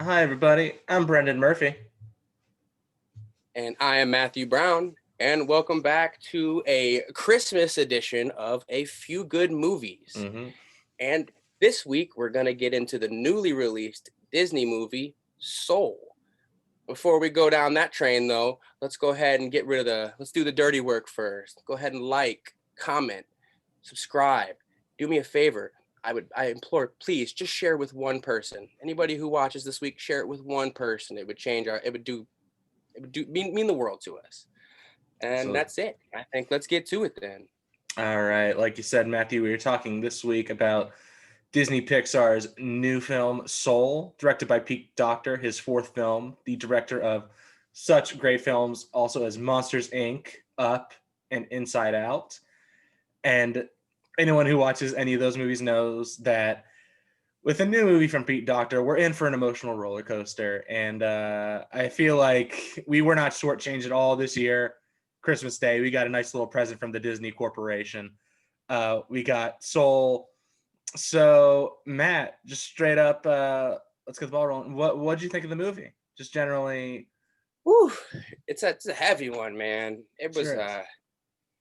Hi, everybody. I'm Brendan Murphy. And I am Matthew Brown, and welcome back to a Christmas edition of A Few Good Movies. Mm-hmm. And this week, we're going to get into the newly released Disney movie, Soul. Before we go down that train, though, let's go ahead and let's do the dirty work first. Go ahead and like, comment, subscribe. Do me a favor. I implore, please just share with one person. Anybody who watches this week, share it with one person. It would mean the world to us. And So, that's it. I think let's get to it then. all right. Like you said, Matthew, we were talking this week about Disney Pixar's new film, Soul, directed by Pete Docter, his fourth film, the director of such great films also as Monsters, Inc., Up, and Inside Out. And anyone who watches any of those movies knows that with a new movie from Pete Docter, we're in for an emotional roller coaster. And I feel like we were not shortchanged at all this year. Christmas Day, we got a nice little present from the Disney Corporation. We got Soul. So, Matt, just straight up, let's get the ball rolling. What did you think of the movie? Just generally. Whew, it's a heavy one, man. It was Sure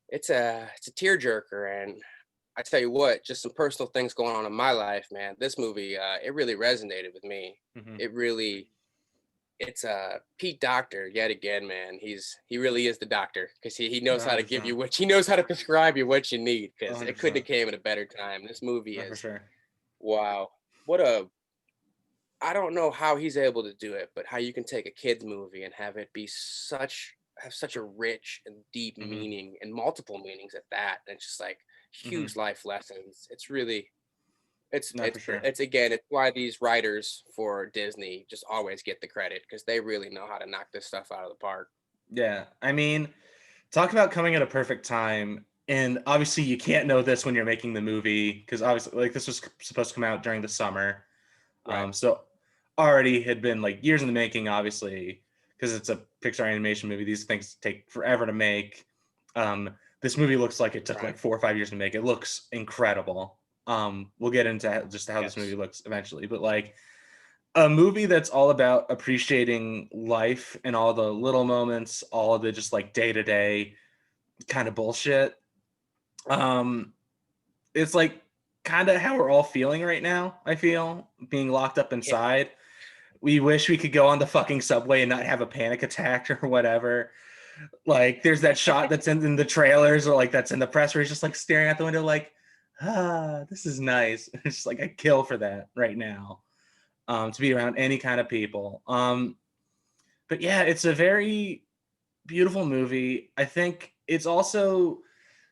it's a tearjerker, and I tell you what, just some personal things going on in my life, man. This movie, it really resonated with me. Mm-hmm. It's Pete Docter yet again, man. He really is the doctor because he knows how to give you he knows how to prescribe you what you need, because it couldn't have came at a better time. This movie is for sure. Wow. I don't know how he's able to do it, but how you can take a kid's movie and have it be have such a rich and deep Mm-hmm. meaning, and multiple meanings at that. And it's just like huge life lessons. It's really For sure. it's again, it's why these writers for Disney just always get the credit, because they really know how to knock this stuff out of the park. Yeah. I mean, talk about coming at a perfect time. And obviously, you can't know this when you're making the movie because obviously, like, this was supposed to come out during the summer. Right. So already had been like years in the making, obviously, because it's a Pixar animation movie. These things take forever to make. This movie looks like it took like 4 or 5 years to make. It looks incredible. We'll get into just how this movie looks eventually, but like a movie that's all about appreciating life and all the little moments, all of the just like day to day kind of bullshit. It's like kind of how we're all feeling right now. I feel being locked up inside. Yeah. We wish we could go on the fucking subway and not have a panic attack or whatever. Like there's that shot that's in the trailers, or like that's in the press, where he's just like staring out the window like, this is nice. It's just like I kill for that right now. To be around any kind of people. But yeah, it's a very beautiful movie. I think it's also,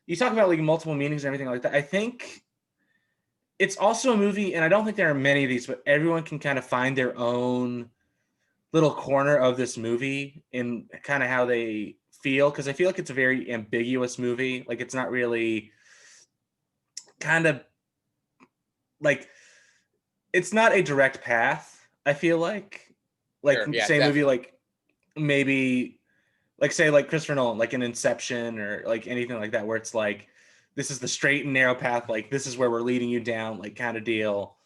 you talk about like multiple meanings and everything like that. I think it's also a movie, and I don't think there are many of these, but everyone can kind of find their own little corner of this movie in kind of how they feel, because I feel like it's a very ambiguous movie. Like it's not really kind of like, it's not a direct path, I feel like Sure, yeah, say definitely. movie like maybe like say like Christopher Nolan, like an Inception or like anything like that, where it's like this is the straight and narrow path, like this is where we're leading you down, like kind of deal.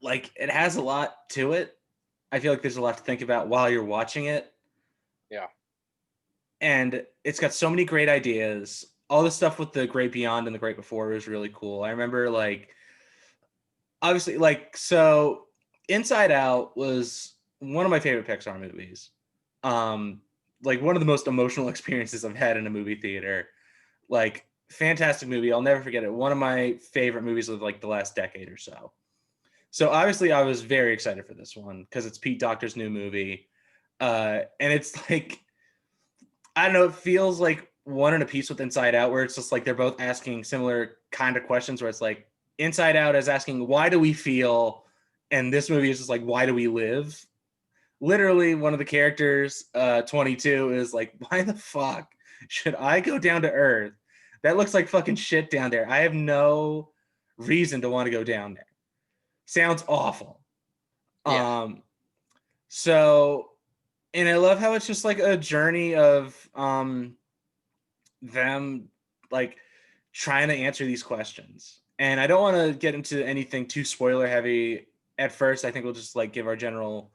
Like it has a lot to it. I feel like there's a lot to think about while you're watching it. Yeah. And it's got so many great ideas. All the stuff with the great beyond and the great before was really cool. I remember like obviously like, so Inside Out was one of my favorite Pixar movies. Like one of the most emotional experiences I've had in a movie theater. Like fantastic movie. I'll never forget it. One of my favorite movies of like the last decade or so. So obviously I was very excited for this one because it's Pete Docter's new movie. And it's like, I don't know, it feels like one in a piece with Inside Out, where it's just like they're both asking similar kind of questions, where it's like Inside Out is asking, why do we feel? And this movie is just like, why do we live? Literally, one of the characters, 22, is like, why the fuck should I go down to Earth? That looks like fucking shit down there. I have no reason to want to go down there. Sounds awful. Yeah. So, and I love how it's just like a journey of them like trying to answer these questions. And I don't want to get into anything too spoiler heavy at first. I think we'll just like give our general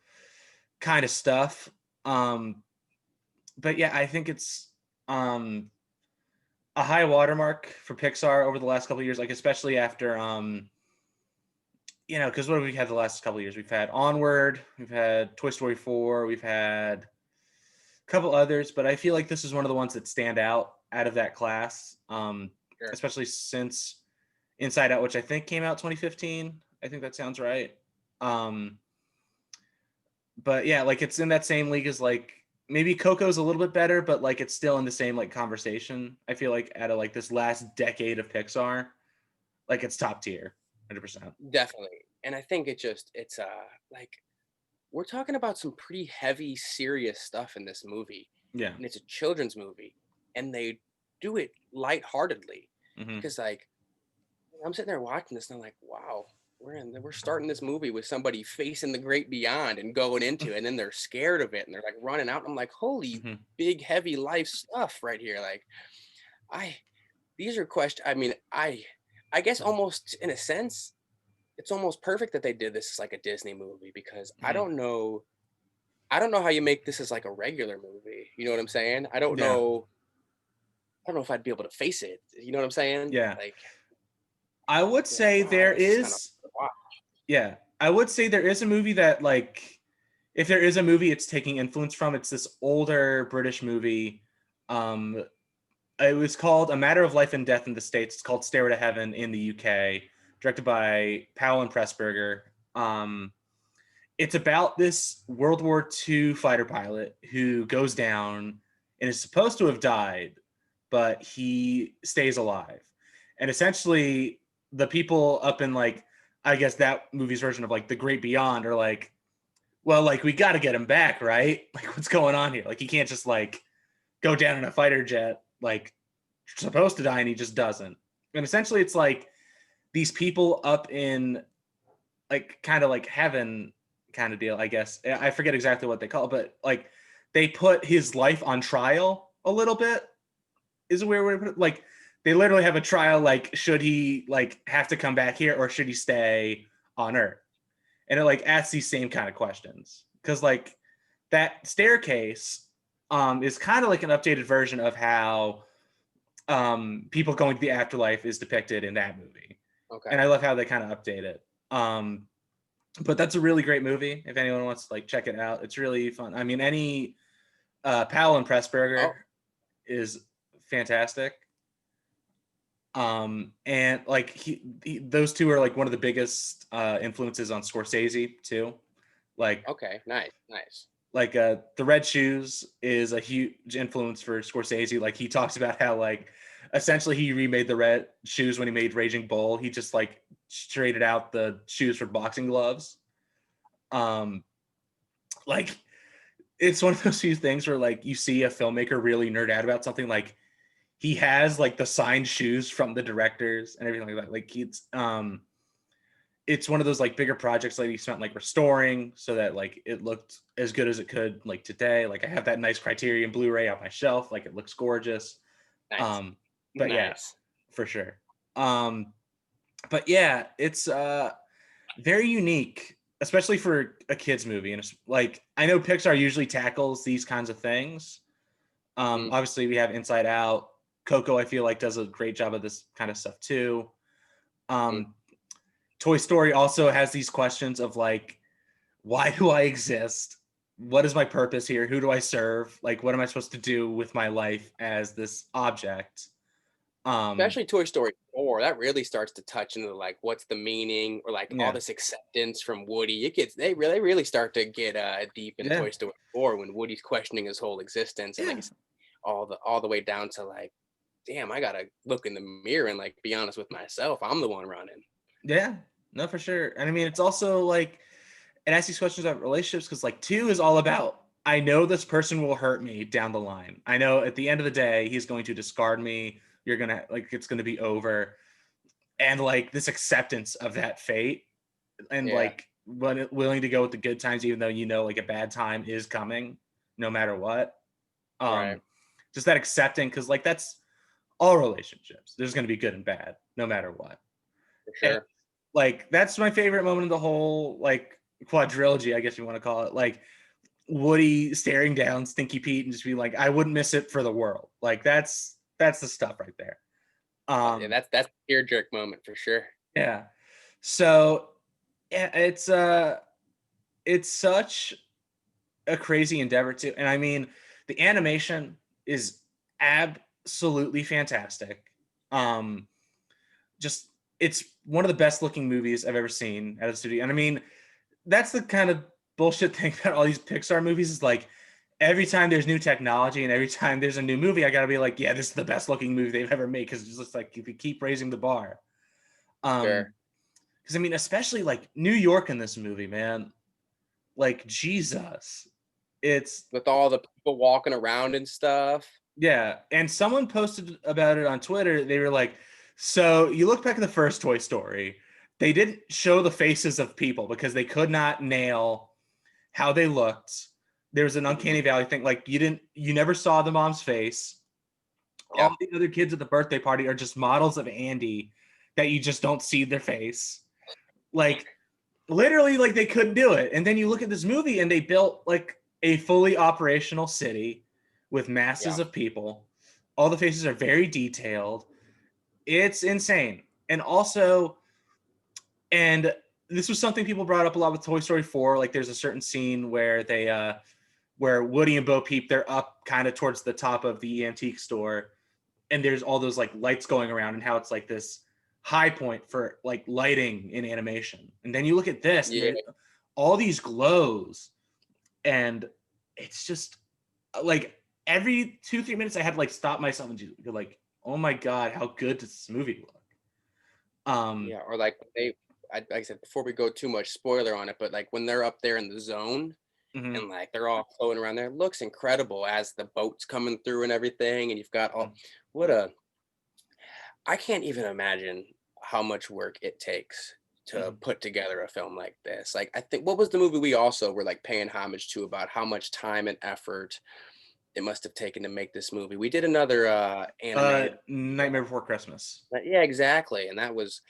kind of stuff. But yeah, I think it's a high watermark for Pixar over the last couple of years, like especially after because what have we had the last couple of years? We've had Onward, we've had Toy Story 4, we've had a couple others, but I feel like this is one of the ones that stand out of that class, Sure. especially since Inside Out, which I think came out 2015. I think that sounds right. But yeah, like it's in that same league as like maybe Coco's a little bit better, but like it's still in the same like conversation. I feel like out of like this last decade of Pixar, like it's top tier, 100%. Definitely. And I think it's like we're talking about some pretty heavy, serious stuff in this movie. Yeah. And it's a children's movie. And they do it lightheartedly. Mm-hmm. Because like I'm sitting there watching this and I'm like, wow, we're starting this movie with somebody facing the great beyond and going into it, and then they're scared of it and they're like running out. And I'm like, holy Mm-hmm. big heavy life stuff right here. Like I these are questions. I mean, I guess almost in a sense, it's almost perfect that they did this as like a Disney movie because Mm-hmm. I don't know how you make this as like a regular movie. You know what I'm saying? Yeah. I don't know if I'd be able to face it. You know what I'm saying? Yeah. Like, I would you're like, say wow, there this is kind of is, yeah, I would say there is a movie that like, if there is a movie it's taking influence from, it's this older British movie. Um, it was called A Matter of Life and Death in the States. It's called Stairway to Heaven in the UK, directed by Powell and Pressburger. It's about this World War II fighter pilot who goes down and is supposed to have died, but he stays alive. And essentially, the people up in like, I guess that movie's version of like The Great Beyond are like, well, like we got to get him back, right? Like, what's going on here? Like, he can't just like go down in a fighter jet, like supposed to die, and he just doesn't. And essentially, it's like these people up in like kind of like heaven kind of deal, I guess. I forget exactly what they call it, but like they put his life on trial a little bit is a weird way to put it. Like they literally have a trial, like should he like have to come back here or should he stay on Earth? And it like asks these same kind of questions. Because like that staircase is kind of like an updated version of how people going to the afterlife is depicted in that movie. okay. And I love how they kind of update it. But that's a really great movie. If anyone wants to like check it out, it's really fun. I mean, any Powell and Pressburger Oh, is fantastic. And like those two are like one of the biggest influences on Scorsese too. Like okay. Nice, nice. like the Red Shoes is a huge influence for Scorsese. Like he talks about how like essentially he remade the Red Shoes when he made Raging Bull. He just like traded out the shoes for boxing gloves. Um, like it's one of those few things where like you see a filmmaker really nerd out about something. Like he has like the signed shoes from the directors and everything like that. Like it's one of those like bigger projects that he spent like restoring so that like it looked as good as it could like today. Like I have that nice Criterion Blu-ray on my shelf. Like it looks gorgeous. Nice. But yeah, Nice. for sure. But yeah, it's very unique, especially for a kids movie. And it's like I know Pixar usually tackles these kinds of things. Mhm. Obviously we have Inside Out. Coco, I feel like does a great job of this kind of stuff too. Mhm. Toy Story also has these questions of like, why do I exist? What is my purpose here? Who do I serve? Like, what am I supposed to do with my life as this object? Especially Toy Story 4, that really starts to touch into like what's the meaning or like all Yeah, this acceptance from Woody. It gets they really start to get deep in yeah, Toy Story 4 when Woody's questioning his whole existence and like yeah, it's all the way down to like, damn, I gotta look in the mirror and like be honest with myself. I'm the one running. yeah. No, for sure. And I mean, it's also like it asks these questions about relationships because like two is all about I know this person will hurt me down the line. I know at the end of the day he's going to discard me. You're gonna like it's gonna be over. And like this acceptance of that fate and Yeah, like willing to go with the good times even though you know like a bad time is coming no matter what. right. um just that accepting because like that's all relationships, there's going to be good and bad no matter what. For And sure. Like that's my favorite moment of the whole like quadrilogy, I guess you want to call it. Like Woody staring down Stinky Pete and just being like, I wouldn't miss it for the world. Like that's the stuff right there. Yeah, Um, that's a tear jerk moment for sure. yeah. So yeah, it's such a crazy endeavor too. And I mean, the animation is absolutely fantastic. Um, just it's one of the best looking movies I've ever seen at a studio. And I mean, that's the kind of bullshit thing about all these Pixar movies is like every time there's new technology and every time there's a new movie, I gotta be like, yeah, this is the best looking movie they've ever made because it's just like if you keep raising the bar. Sure. Because I mean, especially like New York in this movie, man, like Jesus, it's With all the people walking around and stuff. yeah. And someone posted about it on Twitter. They were like, so you look back at the first Toy Story, they didn't show the faces of people because they could not nail how they looked. There was an uncanny valley thing. Like you never saw the mom's face. Yeah. All the other kids at the birthday party are just models of Andy that you just don't see their face. Like literally, like they couldn't do it. And then you look at this movie and they built like a fully operational city with masses Yeah. of people. All the faces are very detailed. It's insane. And also, and this was something people brought up a lot with Toy Story 4. Like there's a certain scene where where Woody and Bo Peep, they're up kind of towards the top of the antique store, and there's all those like lights going around, and how it's like this high point for like lighting in animation. And then you look at this, and Yeah. there's all these glows, and it's just like every 2-3 minutes I had to like stop myself and just be like, oh my god, how good does this movie look? Yeah. Or like like I said, before we go too much spoiler on it, but like when they're up there in the zone Mhm, and like they're all floating around there, it looks incredible as the boat's coming through and everything. And you've got all, mhm, what a, I can't even imagine how much work it takes to mhm. put together a film like this. Like, I think, what was the movie we also were like paying homage to about how much time and effort it must have taken to make this movie? We did another animated. Nightmare Before Christmas. Yeah, exactly. And that was,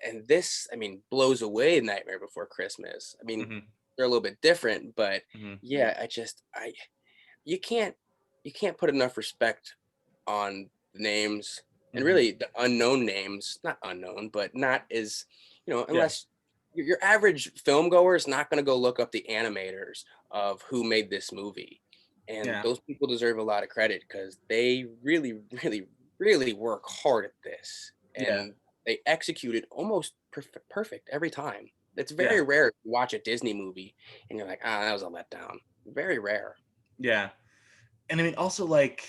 and this, I mean, blows away Nightmare Before Christmas. I mean, Mhm, they're a little bit different, but mhm, yeah, you can't, you can't put enough respect on the names and mhm. really the unknown names, not unknown, but not as, Yeah, unless your average film goer is not going to go look up the animators of who made this movie. And yeah, those people deserve a lot of credit because they really, really, really work hard at this. yeah, And they execute it almost perfect every time. It's yeah, very rare to watch a Disney movie and you're like, ah, that was a letdown. Very rare. yeah. And I mean, also like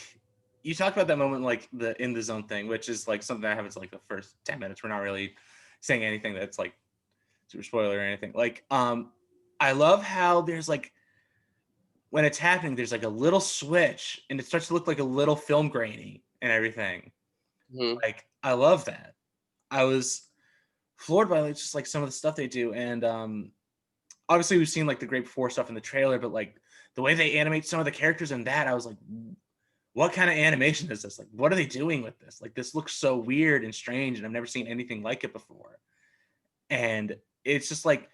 you talked about that moment, like the in the zone thing, which is like something that happens like the first 10 minutes. We're not really saying anything that's like super spoiler or anything. Like, I love how there's like when it's happening, there's like a little switch, and it starts to look like a little film grainy and everything. Mhm. Like, I love that. I was floored by like, just like some of the stuff they do, and obviously we've seen like the Great Before stuff in the trailer, but like the way they animate some of the characters in that, I was like, what kind of animation is this? Like, what are they doing with this? Like, this looks so weird and strange, and I've never seen anything like it before. And it's just like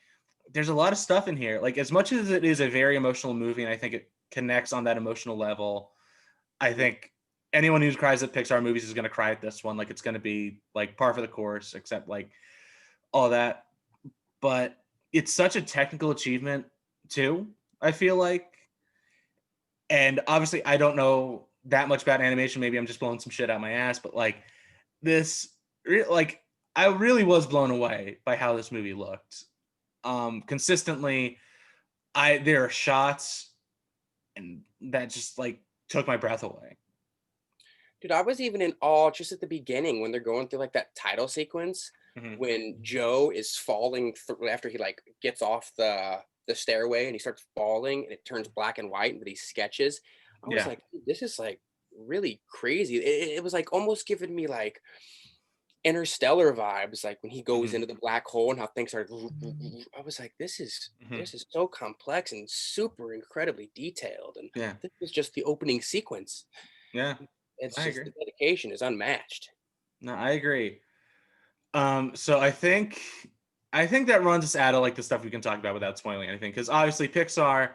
there's a lot of stuff in here. Like, as much as it is a very emotional movie, and I think it connects on that emotional level, I think anyone who cries at Pixar movies is going to cry at this one. Like, it's going to be like par for the course, except like all that. But it's such a technical achievement too, I feel like. And obviously, I don't know that much about animation. Maybe I'm just blowing some shit out my ass, but like this, like I really was blown away by how this movie looked. Consistently, there are shots and that just like took my breath away. Dude, I was even in awe just at the beginning when they're going through like that title sequence Mhm. when Joe is falling through after he like gets off the stairway and he starts falling and it turns black and white and he sketches. I was Yeah. like, "Dude, this is like really crazy." It was like almost giving me like interstellar vibes, like when he goes Hmm. into the black hole and how things are. I was like, Hmm. this is so complex and super incredibly detailed. And Yeah. this was just the opening sequence. Yeah. It's I just agree. the dedication is unmatched. No, I agree. So I think I think that runs us out of like the stuff we can talk about without spoiling anything, because obviously Pixar,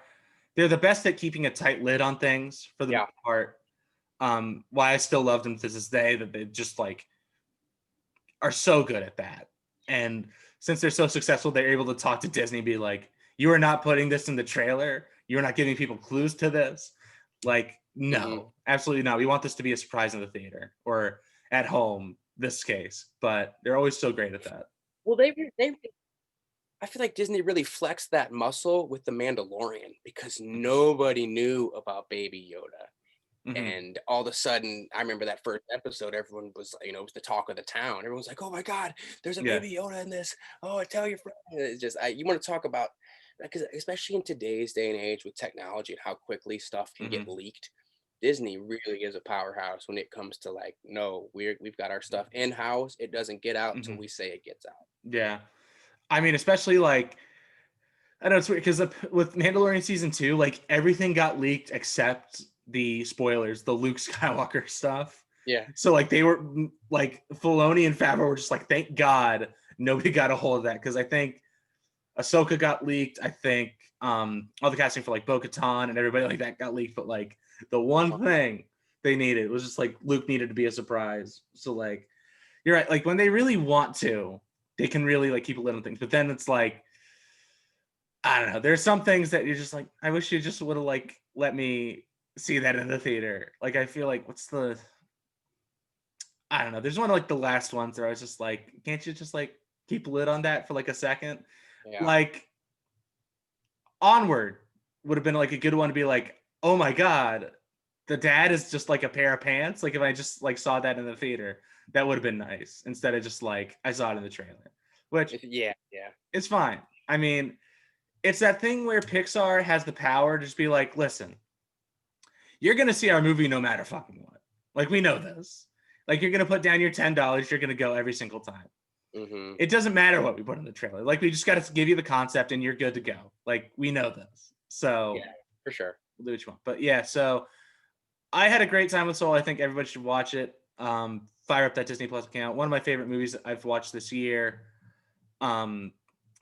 they're the best at keeping a tight lid on things for the Yeah. most part. Why I still love them to this day, that they just like are so good at that. And since they're so successful, they're able to talk to Disney and be like, you are not putting this in the trailer. You're not giving people clues to this. Like, no, absolutely not. We want this to be a surprise in the theater or at home, this case. But they're always so great at that. Well, I feel like Disney really flexed that muscle with The Mandalorian because nobody knew about Baby Yoda. And all of a sudden, I remember that first episode, everyone was, it was the talk of the town. Everyone's like, oh my God, there's a Yeah. Baby Yoda in this. Oh, tell your friend. It's just, you want to talk about, because especially in today's day and age with technology and how quickly stuff can get leaked, Disney really is a powerhouse when it comes to like, no, we've got our stuff in-house. It doesn't get out until we say it gets out. Yeah. I mean, especially like, I know it's weird because with Mandalorian season 2, like everything got leaked except the spoilers, the Luke Skywalker stuff. Yeah. So like they were like Filoni and Favreau were just like, thank God nobody got a hold of that, because I think Ahsoka got leaked. I think all the casting for like Bo-Katan and everybody like that got leaked. But like the one thing they needed was just like Luke needed to be a surprise. So like you're right. Like when they really want to, they can really like keep a lid on things. But then it's like, I don't know. There's some things that you're just like, I wish you just would have like let me see that in the theater. Like I feel like I don't know. There's one of like the last ones where I was just like, can't you just like keep a lid on that for like a second? Yeah. Like Onward would have been like a good one to be like, oh my God, the dad is just like a pair of pants. Like if I just like saw that in the theater, that would have been nice instead of just like I saw it in the trailer, which it's fine. I mean, it's that thing where Pixar has the power to just be like, listen, you're going to see our movie no matter fucking what. Like, we know this. Like, you're going to put down your $10. You're going to go every single time. It doesn't matter what we put in the trailer. Like, we just got to give you the concept and you're good to go. Like, we know this. So, yeah, for sure. We'll do what you want. But yeah, so I had a great time with Soul. I think everybody should watch it. Fire up that Disney Plus account. One of my favorite movies I've watched this year. I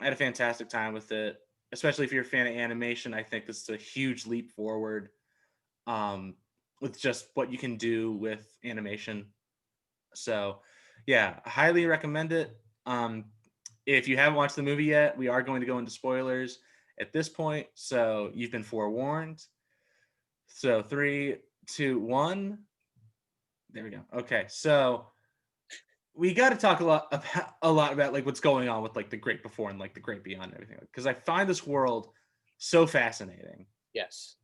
had a fantastic time with it, especially if you're a fan of animation. I think this is a huge leap forward with just what you can do with animation. So yeah, I highly recommend it. If you haven't watched the movie yet, we are going to go into spoilers at this point, so you've been forewarned. So 3, 2, 1. There we go. Okay, so we got to talk a lot about like what's going on with like the great before and like the great beyond and everything, because I find this world so fascinating. Yes.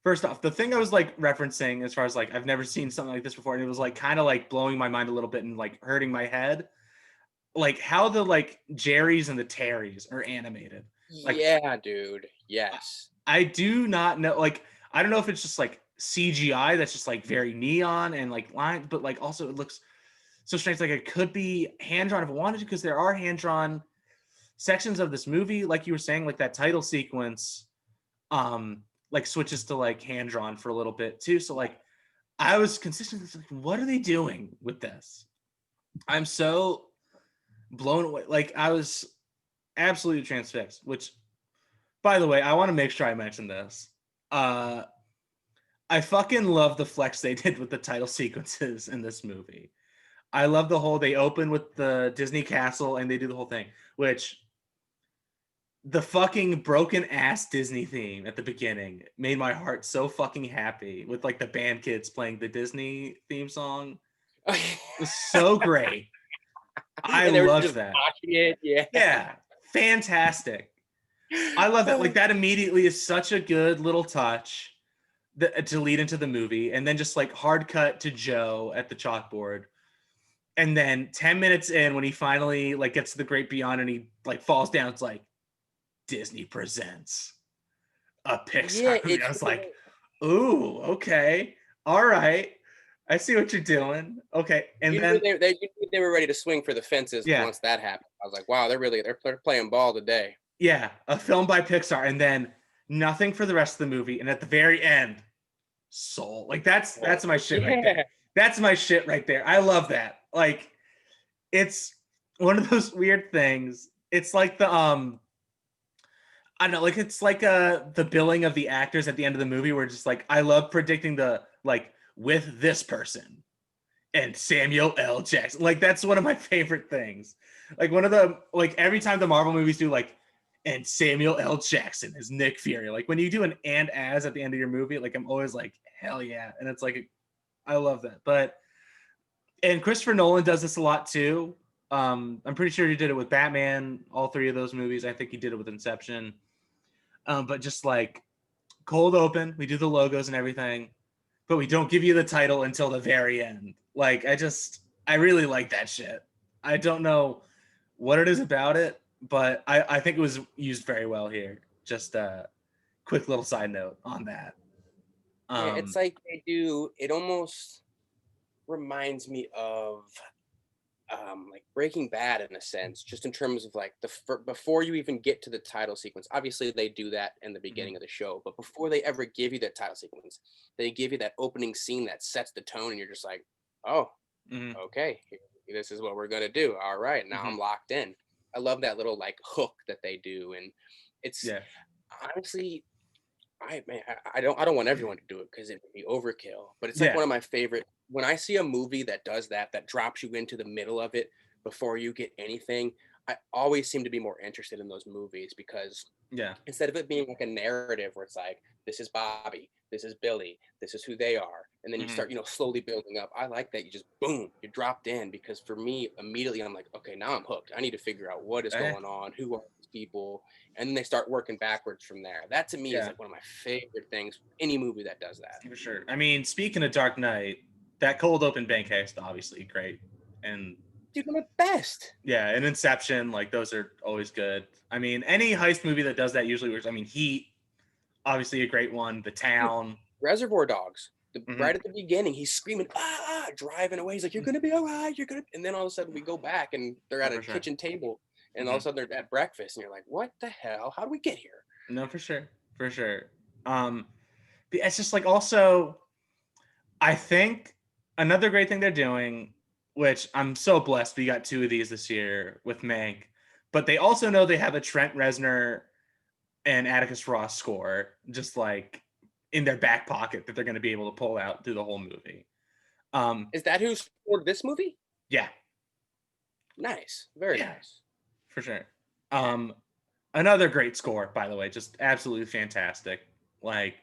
First off, the thing I was like referencing as far as like I've never seen something like this before, and it was like kind of like blowing my mind a little bit and like hurting my head, like how the like Jerrys and the Terrys are animated. Like, yeah, dude. Yes. I do not know. Like, I don't know if it's just like CGI that's just like very neon and like lines, but like also it looks so strange. Like it could be hand drawn if I wanted to, because there are hand drawn sections of this movie, like you were saying, like that title sequence, like switches to like hand drawn for a little bit too. So like I was consistently like, what are they doing with this? I'm so blown away. Like I was absolutely transfixed, which by the way, I want to make sure I mention this. I fucking love the flex they did with the title sequences in this movie. I love the whole, they open with the Disney castle and they do the whole thing, which the fucking broken ass Disney theme at the beginning made my heart so fucking happy, with like the band kids playing the Disney theme song. It was so great. I love that. Yeah, fantastic. I love that. Like that immediately is such a good little touch to lead into the movie, and then just like hard cut to Joe at the chalkboard, and then 10 minutes in when he finally like gets to the great beyond and he like falls down, it's like Disney presents a Pixar movie. I was like, ooh, okay, all right, I see what you're doing. Okay, and then they were ready to swing for the fences. Once that happened, I was like, wow, they're playing ball today. Yeah, a film by Pixar, and then nothing for the rest of the movie, and at the very end, Soul. Like that's my shit right there. That's my shit right there. I love that. Like it's one of those weird things. It's like the I don't know, like it's like the billing of the actors at the end of the movie where just like I love predicting the like with this person and Samuel L. Jackson. Like that's one of my favorite things. Like one of the like every time the Marvel movies do like and Samuel L. Jackson is Nick Fury. Like when you do an and as at the end of your movie, like I'm always like hell yeah, and it's like I love that. But and Christopher Nolan does this a lot too. I'm pretty sure he did it with Batman, all three of those movies. I think he did it with Inception. But just like cold open, we do the logos and everything, but we don't give you the title until the very end. Like I really like that shit. I don't know what it is about it, but I think it was used very well here. Just a quick little side note on that. Yeah, it's like they do. It almost reminds me of like Breaking Bad in a sense, just in terms of like before you even get to the title sequence. Obviously, they do that in the beginning of the show, but before they ever give you that title sequence, they give you that opening scene that sets the tone, and you're just like, oh, okay, this is what we're gonna do. All right, now I'm locked in. I love that little like hook that they do, and it's honestly, I don't want everyone to do it because it would be overkill. But it's like one of my favorite. When I see a movie that does that, that drops you into the middle of it before you get anything, I always seem to be more interested in those movies because instead of it being like a narrative where it's like, this is Bobby, this is Billy, this is who they are, and then you start, slowly building up. I like that you just boom, you dropped in because for me, immediately I'm like, okay, now I'm hooked. I need to figure out what is going on, who are these people, and then they start working backwards from there. That to me is like one of my favorite things. Any movie that does that, for sure. I mean, speaking of Dark Knight, that cold open bank heist obviously great, and dude, I'm the best. Yeah, and Inception, like those are always good. I mean, any heist movie that does that usually works. I mean, Heat, obviously a great one. The Town, Reservoir Dogs. Right at the beginning, he's screaming, driving away. He's like, "You're gonna be all right. You're gonna." And then all of a sudden, we go back and they're at a kitchen table, and all of a sudden they're at breakfast, and you're like, "What the hell? How do we get here?" No, for sure, for sure. It's just like also, I think another great thing they're doing, which I'm so blessed we got two of these this year with Mank, but they also know they have a Trent Reznor and Atticus Ross score, just like in their back pocket that they're going to be able to pull out through the whole movie. Is that who scored this movie? Yeah. Nice. Very nice. For sure. Another great score, by the way, just absolutely fantastic. Like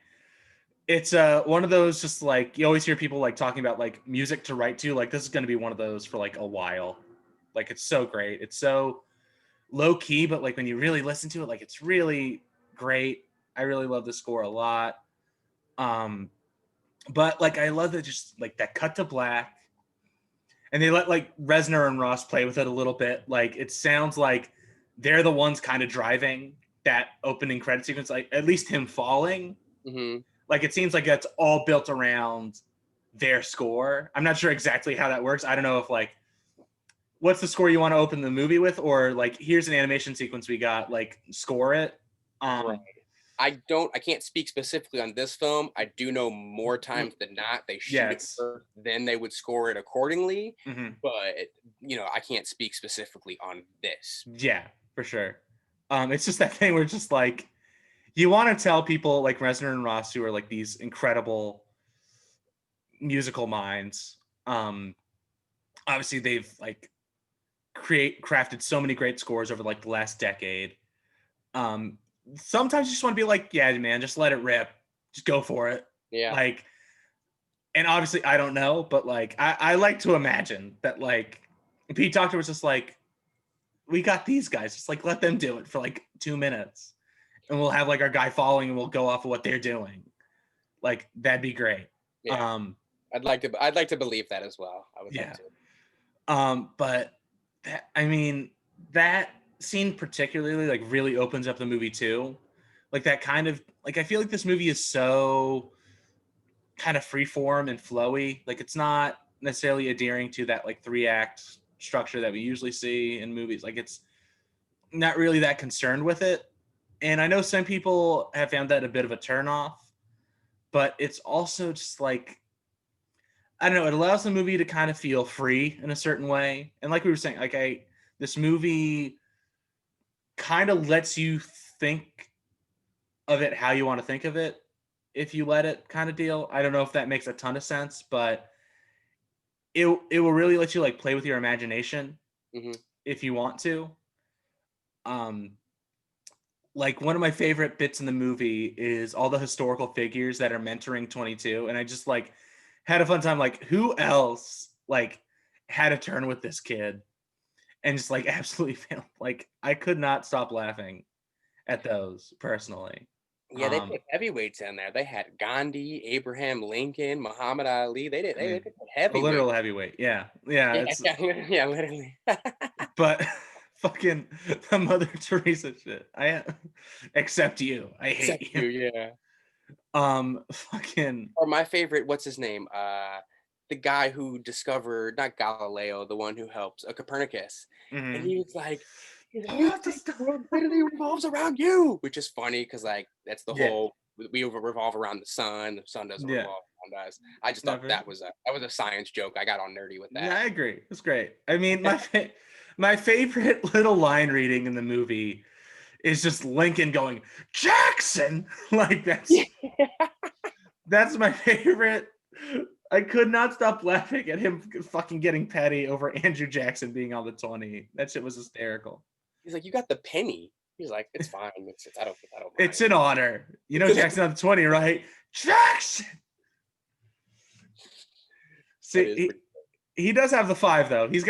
it's one of those just like you always hear people like talking about like music to write to. Like this is going to be one of those for like a while. Like it's so great. It's so low key, but like when you really listen to it, like it's really great. I really love the score a lot. But like I love that just like that cut to black, and they let like Reznor and Ross play with it a little bit. Like it sounds like they're the ones kind of driving that opening credit sequence. Like at least him falling. Like it seems like that's all built around their score. I'm not sure exactly how that works. I don't know if like what's the score you want to open the movie with, or like here's an animation sequence we got, like score it. Right. I can't speak specifically on this film. I do know more times than not they shoot it first, then they would score it accordingly. But I can't speak specifically on this. Yeah, for sure. It's just that thing where just like you want to tell people like Reznor and Ross, who are like these incredible musical minds. Obviously they've like crafted so many great scores over like the last decade. Sometimes you just want to be like, yeah, man, just let it rip. Just go for it. Yeah. Like, and obviously I don't know, but like, I like to imagine that like Pete Docter was just like, we got these guys, just like, let them do it for like 2 minutes and we'll have like our guy following and we'll go off of what they're doing. Like, that'd be great. Yeah. I'd like to believe that as well. I would like to. But that, I mean, that scene particularly like really opens up the movie too. Like that kind of like I feel like this movie is so kind of freeform and flowy. Like it's not necessarily adhering to that like 3-act structure that we usually see in movies. Like it's not really that concerned with it. And I know some people have found that a bit of a turnoff, but it's also just like I don't know, it allows the movie to kind of feel free in a certain way. And like we were saying, like this movie kind of lets you think of it how you want to think of it if you let it, kind of deal. I don't know if that makes a ton of sense, but it will really let you like play with your imagination if you want to. Like one of my favorite bits in the movie is all the historical figures that are mentoring 22, and I just like had a fun time. Like, who else like had a turn with this kid and just like absolutely failed? Like, I could not stop laughing at those personally. Yeah, they put heavyweights in there. They had Gandhi, Abraham Lincoln, Muhammad Ali. They did. I They mean, put a heavyweight. literal heavyweight. Yeah, yeah. Yeah, It's yeah, literally. but fucking the Mother Teresa shit. I accept you. I Except hate you, you. yeah. Fucking. Or my favorite, what's his name? The guy who discovered, not Galileo, the one who helps Copernicus, and Mhm. he was like, You "You have to think the stop. world literally revolves around you," which is funny because like that's the Yeah, whole we revolve around the sun. The sun doesn't yeah. revolve around us. I just thought Never. that was a science joke. I got all nerdy with Yeah, that. I agree. It's great. I mean, my favorite little line reading in the movie is just Lincoln going Jackson. Like that's my favorite. I could not stop laughing at him fucking getting petty over Andrew Jackson being on the 20. That shit was hysterical. He's like, "You got the penny." He's like, "It's fine. I don't It's mind." an honor. You know Jackson on the 20, right? Jackson. That See, is pretty. he does have the 5 though. You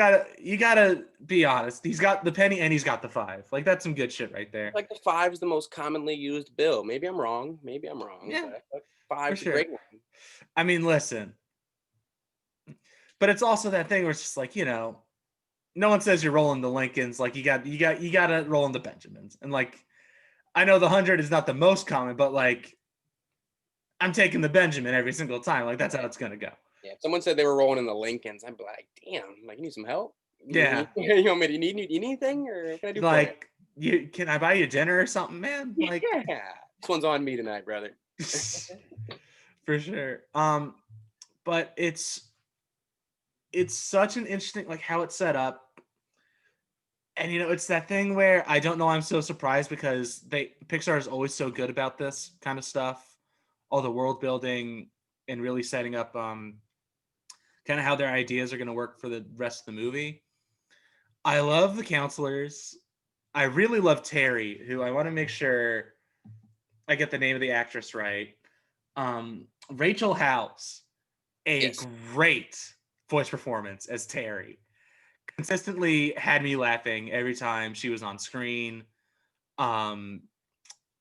gotta be honest. He's got the penny and he's got the 5. Like that's some good shit right there. Like the 5 is the most commonly used bill. Maybe I'm wrong, Yeah, but I feel like for 5's a sure. great one. I mean, listen. But it's also that thing where it's just like, no one says you're rolling the Lincolns. Like you gotta roll in the Benjamins. And like I know the 100 is not the most common, but like I'm taking the Benjamin every single time. Like that's how it's gonna go. Yeah, if someone said they were rolling in the Lincolns, I'd be like, "Damn, like you need some help? Yeah. You want me to need anything, or what can I do for you?" Like you can I buy you dinner or something, man? Like Yeah, this one's on me tonight, brother. for sure. But it's such an interesting like how it's set up. And it's that thing where I don't know, I'm so surprised because Pixar is always so good about this kind of stuff, all the world building and really setting up kind of how their ideas are going to work for the rest of the movie. I love the counselors. I really love Terry, who I want to make sure I get the name of the actress right. Rachel House, a Yes, great voice performance as Terry. Consistently had me laughing every time she was on screen. Um,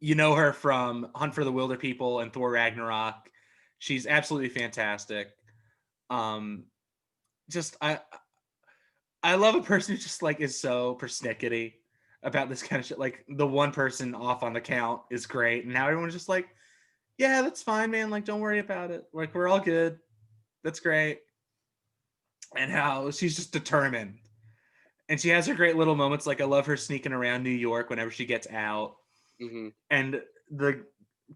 you know her from Hunt for the Wilder People and Thor Ragnarok. She's absolutely fantastic. Um, just I love a person who just like is so persnickety about this kind of shit. Like the one person off on the count is great, and now everyone's just like, yeah, that's fine, man. Like, don't worry about it. Like, we're all good. That's great. And how she's just determined. And she has her great little moments. Like, I love her sneaking around New York whenever she gets out. And the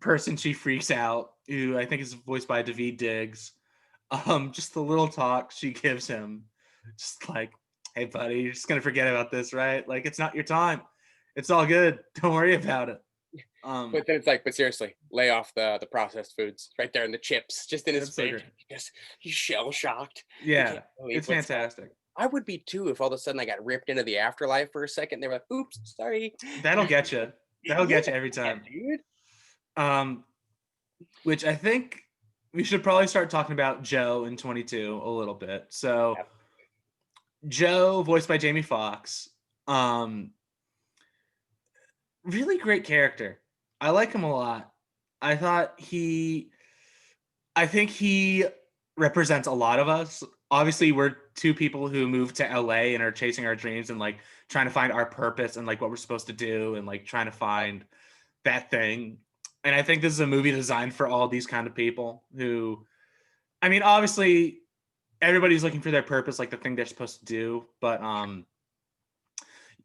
person she freaks out, who I think is voiced by Daveed Diggs, just the little talk she gives him, just like, hey, buddy, you're just going to forget about this, right? Like, it's not your time. It's all good. Don't worry about it. but then it's like, but seriously, lay off the processed foods right there, and the chips, just in his That's so face. great. He's shell shocked. He Yeah, can't believe it's what's fantastic. I would be too if all of a sudden I got ripped into the afterlife for a second. They were like, "Oops, sorry." That'll get you. That'll Yeah, get you every time. dude. Um, which I think we should probably start talking about Joe in 22 a little bit. So Joe, voiced by Jamie Foxx, really great character. I like him a lot. I think he represents a lot of us. Obviously, we're two people who moved to LA and are chasing our dreams and like trying to find our purpose and like what we're supposed to do and like trying to find that thing. And I think this is a movie designed for all these kind of people who, I mean, obviously everybody's looking for their purpose, like the thing they're supposed to do. But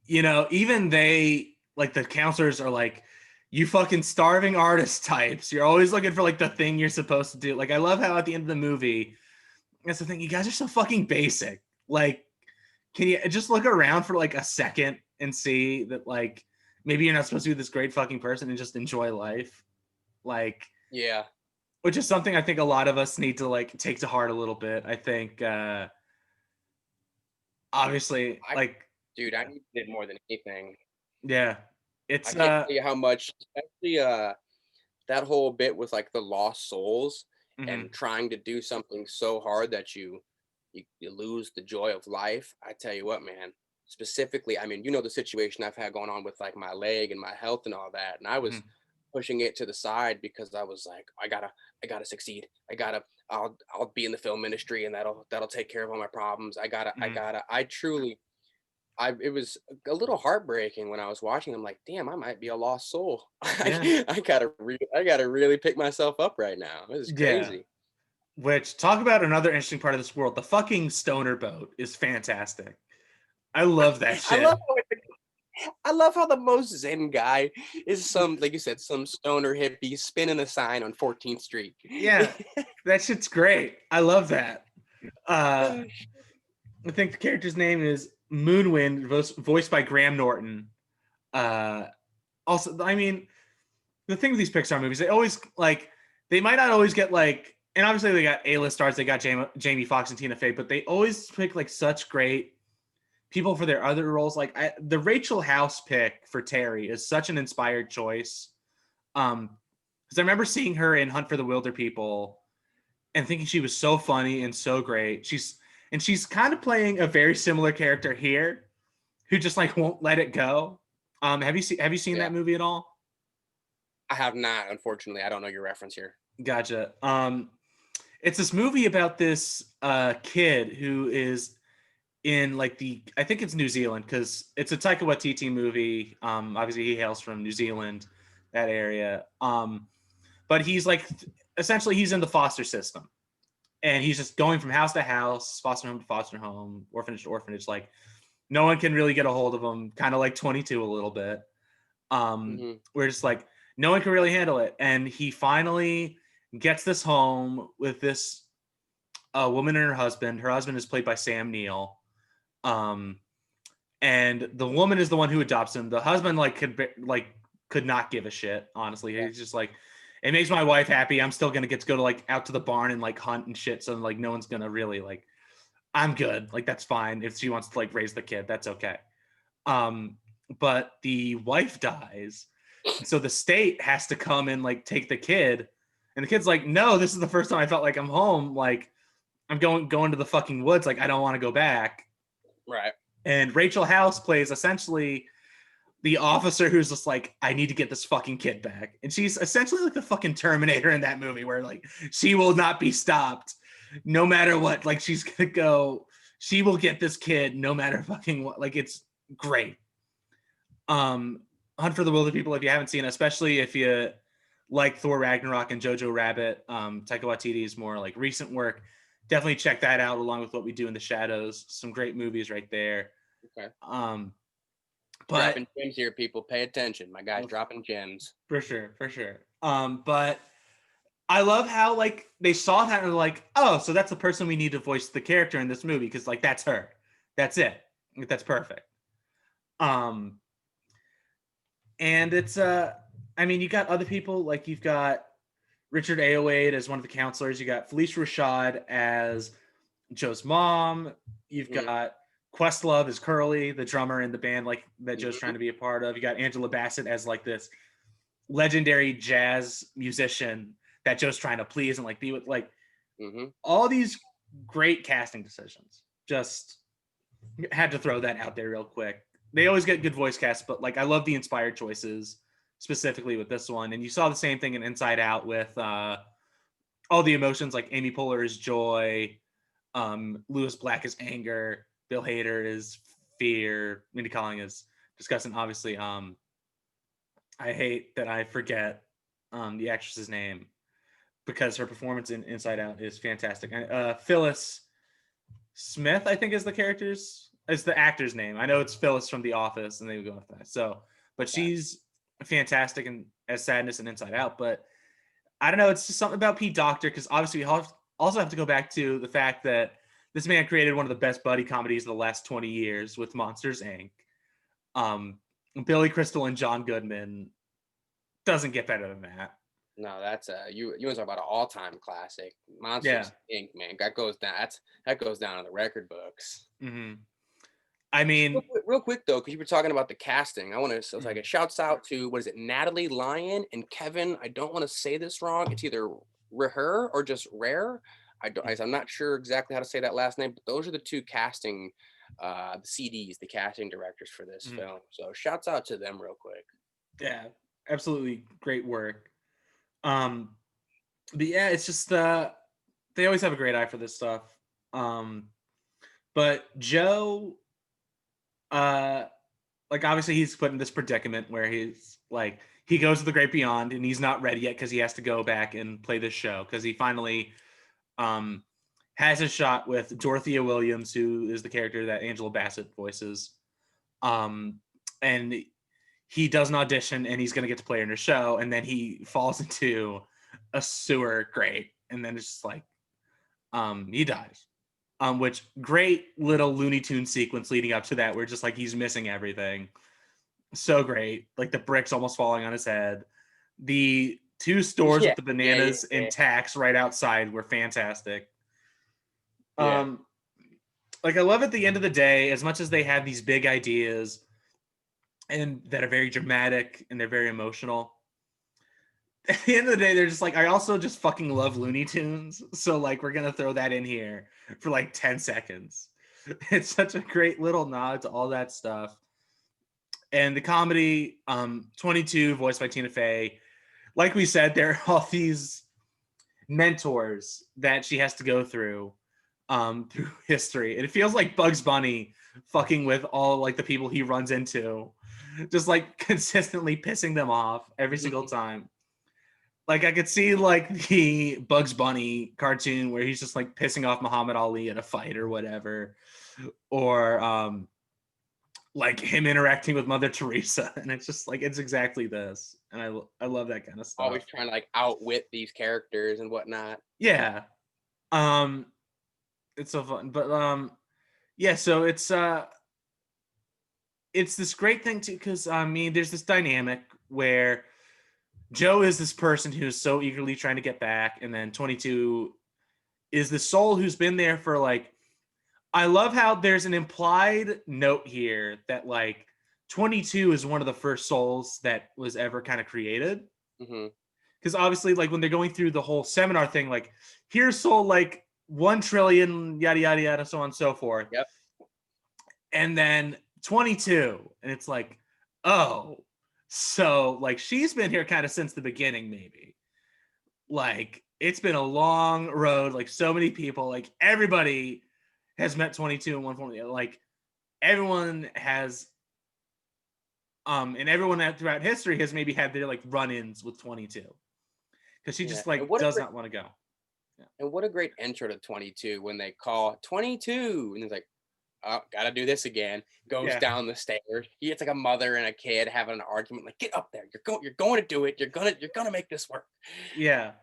even they, like the counselors are like, you fucking starving artist types. You're always looking for like the thing you're supposed to do. Like I love how at the end of the movie, that's the thing, you guys are so fucking basic. Like can you just look around for like a second and see that like maybe you're not supposed to be this great fucking person and just enjoy life? Like, Yeah. which is something I think a lot of us need to like take to heart a little bit. I think obviously like Dude, I need it more than anything. yeah. I It's can't tell you how much, especially that whole bit with like the lost souls mhm, and trying to do something so hard that you lose the joy of life. I tell you what, man. Specifically, I mean, you know the situation I've had going on with like my leg and my health and all that, and I was mhm, pushing it to the side because I was like, I gotta succeed. I'll be in the film industry and that'll take care of all my problems. mhm. I truly it was a little heartbreaking when I was watching. I'm like, damn, I might be a lost soul. Yeah. I gotta really pick myself up right now. This is Yeah. crazy. Which talk about another interesting part of this world. The fucking stoner boat is fantastic. I love that I love shit. how I love how the most zen guy is some, like you said, some stoner hippie spinning a sign on 14th Street. Yeah. That shit's great. I love that. Uh I think the character's name is Moonwind, voiced by Graham Norton. Uh Also, I mean, the thing with these Pixar movies, they always like they might not always get like, and obviously they got A-list stars, they got Jamie Foxx and Tina Fey, but they always pick like such great people for their other roles. Like the Rachel House pick for Terry is such an inspired choice. Because I remember seeing her in Hunt for the Wilder People and thinking she was so funny and so great. She's kind of playing a very similar character here, who just like won't let it go. Have you seen Yeah, that movie at all? I have not, unfortunately. I don't know your reference here. Gotcha. It's this movie about this kid who is in like I think it's New Zealand because it's a Taika Waititi movie. Obviously he hails from New Zealand, that area. But he's like essentially he's in the foster system, and he's just going from house to house, foster home to foster home, orphanage to orphanage. Like no one can really get a hold of him. Kind of like 22 a little bit. Hmm. We're just like no one can really handle it, and he finally gets this home with this woman and her husband. Her husband is played by Sam Neill. Um, and the woman is the one who adopts him. The husband could not give a shit. Honestly, Yeah. he's just like, it makes my wife happy. I'm still gonna get to go to like out to the barn and like hunt and shit. So like no one's gonna really like. I'm good. Like that's fine if she wants to like raise the kid. That's okay. Um, but the wife dies, so the state has to come and like take the kid, and the kid's like, no, this is the first time I felt like I'm home. Like I'm going to the fucking woods. Like I don't want to go back. Right. And Rachel House plays essentially the officer who's just like, I need to get this fucking kid back. And she's essentially like the fucking Terminator in that movie where like she will not be stopped no matter what. Like she's gonna go, she will get this kid no matter fucking what. Like it's great. Um Hunt for the Wilder People, if you haven't seen it, especially if you like Thor Ragnarok and Jojo Rabbit, Taika Waititi's more like recent work, definitely check that out along with What We Do in the Shadows. Some great movies right there. Okay. Um, but Dropping gems here, people. Pay attention. My guy's dropping gems. for sure, for sure. But I love how like they saw that and they're like, oh, so that's the person we need to voice the character in this movie because like that's her, that's it, that's perfect. Um, and it's I mean, you got other people like you've got Richard Ayoade as one of the counselors. You got Felicia Rashad as Joe's mom. You've Hmm. got Questlove as Curly, the drummer in the band like that Joe's trying Hmm. to be a part of. You got Angela Bassett as like this legendary jazz musician that Joe's trying to please and like be with. Like Hmm. all these great casting decisions. Just had to throw that out there real quick. They always get good voice casts, but like I love the inspired choices specifically with this one. And you saw the same thing in Inside Out with all the emotions like Amy Poehler is joy, Lewis Black is anger, Bill Hader is fear, Mindy Kaling is disgust, and obviously I hate that I forget the actress's name because her performance in Inside Out is fantastic. Phyllis Smith, I think, is the actor's name. I know it's Phyllis from The Office, and they would go with that. So, but Yeah. she's fantastic and as Sadness and Inside Out. But I don't know. It's just something about Pete Docter because obviously we also have to go back to the fact that This man created one of the best buddy comedies of the last 20 years with Monsters Inc. Billy Crystal and John Goodman doesn't get better than that. No, that's you want to talk about an all-time classic. Monsters Inc., man. That goes down in the record books. Mm-hmm. I mean, real quick though, because you were talking about the casting, I want to like a shouts out to what is it, Natalie Lyon and Kevin. I don't want to say this wrong. It's either Reher or just Rare. I'm not sure exactly how to say that last name, but those are the two casting, the CDs, the casting directors for this film. So shouts out to them real quick. Yeah, absolutely great work. But yeah, it's just they always have a great eye for this stuff. But Joe, like obviously he's put in this predicament where he's like he goes to the great beyond and he's not ready yet because he has to go back and play this show because he finally has a shot with Dorothea Williams, who is the character that Angela Bassett voices. And he does an audition and he's going to get to play in her show. And then he falls into a sewer grate. And then it's just like, he dies. Which great little Looney Tunes sequence leading up to that, where just like he's missing everything. So great. Like the bricks almost falling on his head. The two stores with the bananas and tax right outside were fantastic. Like I love at the end of the day, as much as they have these big ideas and that are very dramatic and they're very emotional, at the end of the day, they're just like, I also just fucking love Looney Tunes. So like, we're going to throw that in here for like 10 seconds. It's such a great little nod to all that stuff. And the comedy, 22, voiced by Tina Fey. Like we said, there are all these mentors that she has to go through history. And it feels like Bugs Bunny fucking with all like the people he runs into, just like consistently pissing them off every single time. Like I could see like the Bugs Bunny cartoon where he's just like pissing off Muhammad Ali at a fight or whatever, or like him interacting with Mother Teresa, and it's just like it's exactly this, and I love that kind of stuff. Always trying to like outwit these characters and whatnot. Yeah, it's so fun, but yeah, so it's this great thing too, because I mean, there's this dynamic where Joe is this person who's so eagerly trying to get back, and then 22 is the soul who's been there for like. I love how there's an implied note here that like 22 is one of the first souls that was ever kind of created. Because obviously, like when they're going through the whole seminar thing, like here's soul like 1 trillion, yada yada yada, so on and so forth. Yep. And then 22, and it's like, oh, so like she's been here kind of since the beginning, maybe. Like it's been a long road, like so many people, like everybody has met 22 in one form. Like everyone has, and everyone throughout history has maybe had their like run-ins with 22, because she just like does not want to go. Yeah. And what a great intro to 22 when they call 22, and it's like, oh, gotta do this again. Goes down the stairs. He gets like a mother and a kid having an argument. Like, get up there. You're going to do it. You're gonna make this work. Yeah,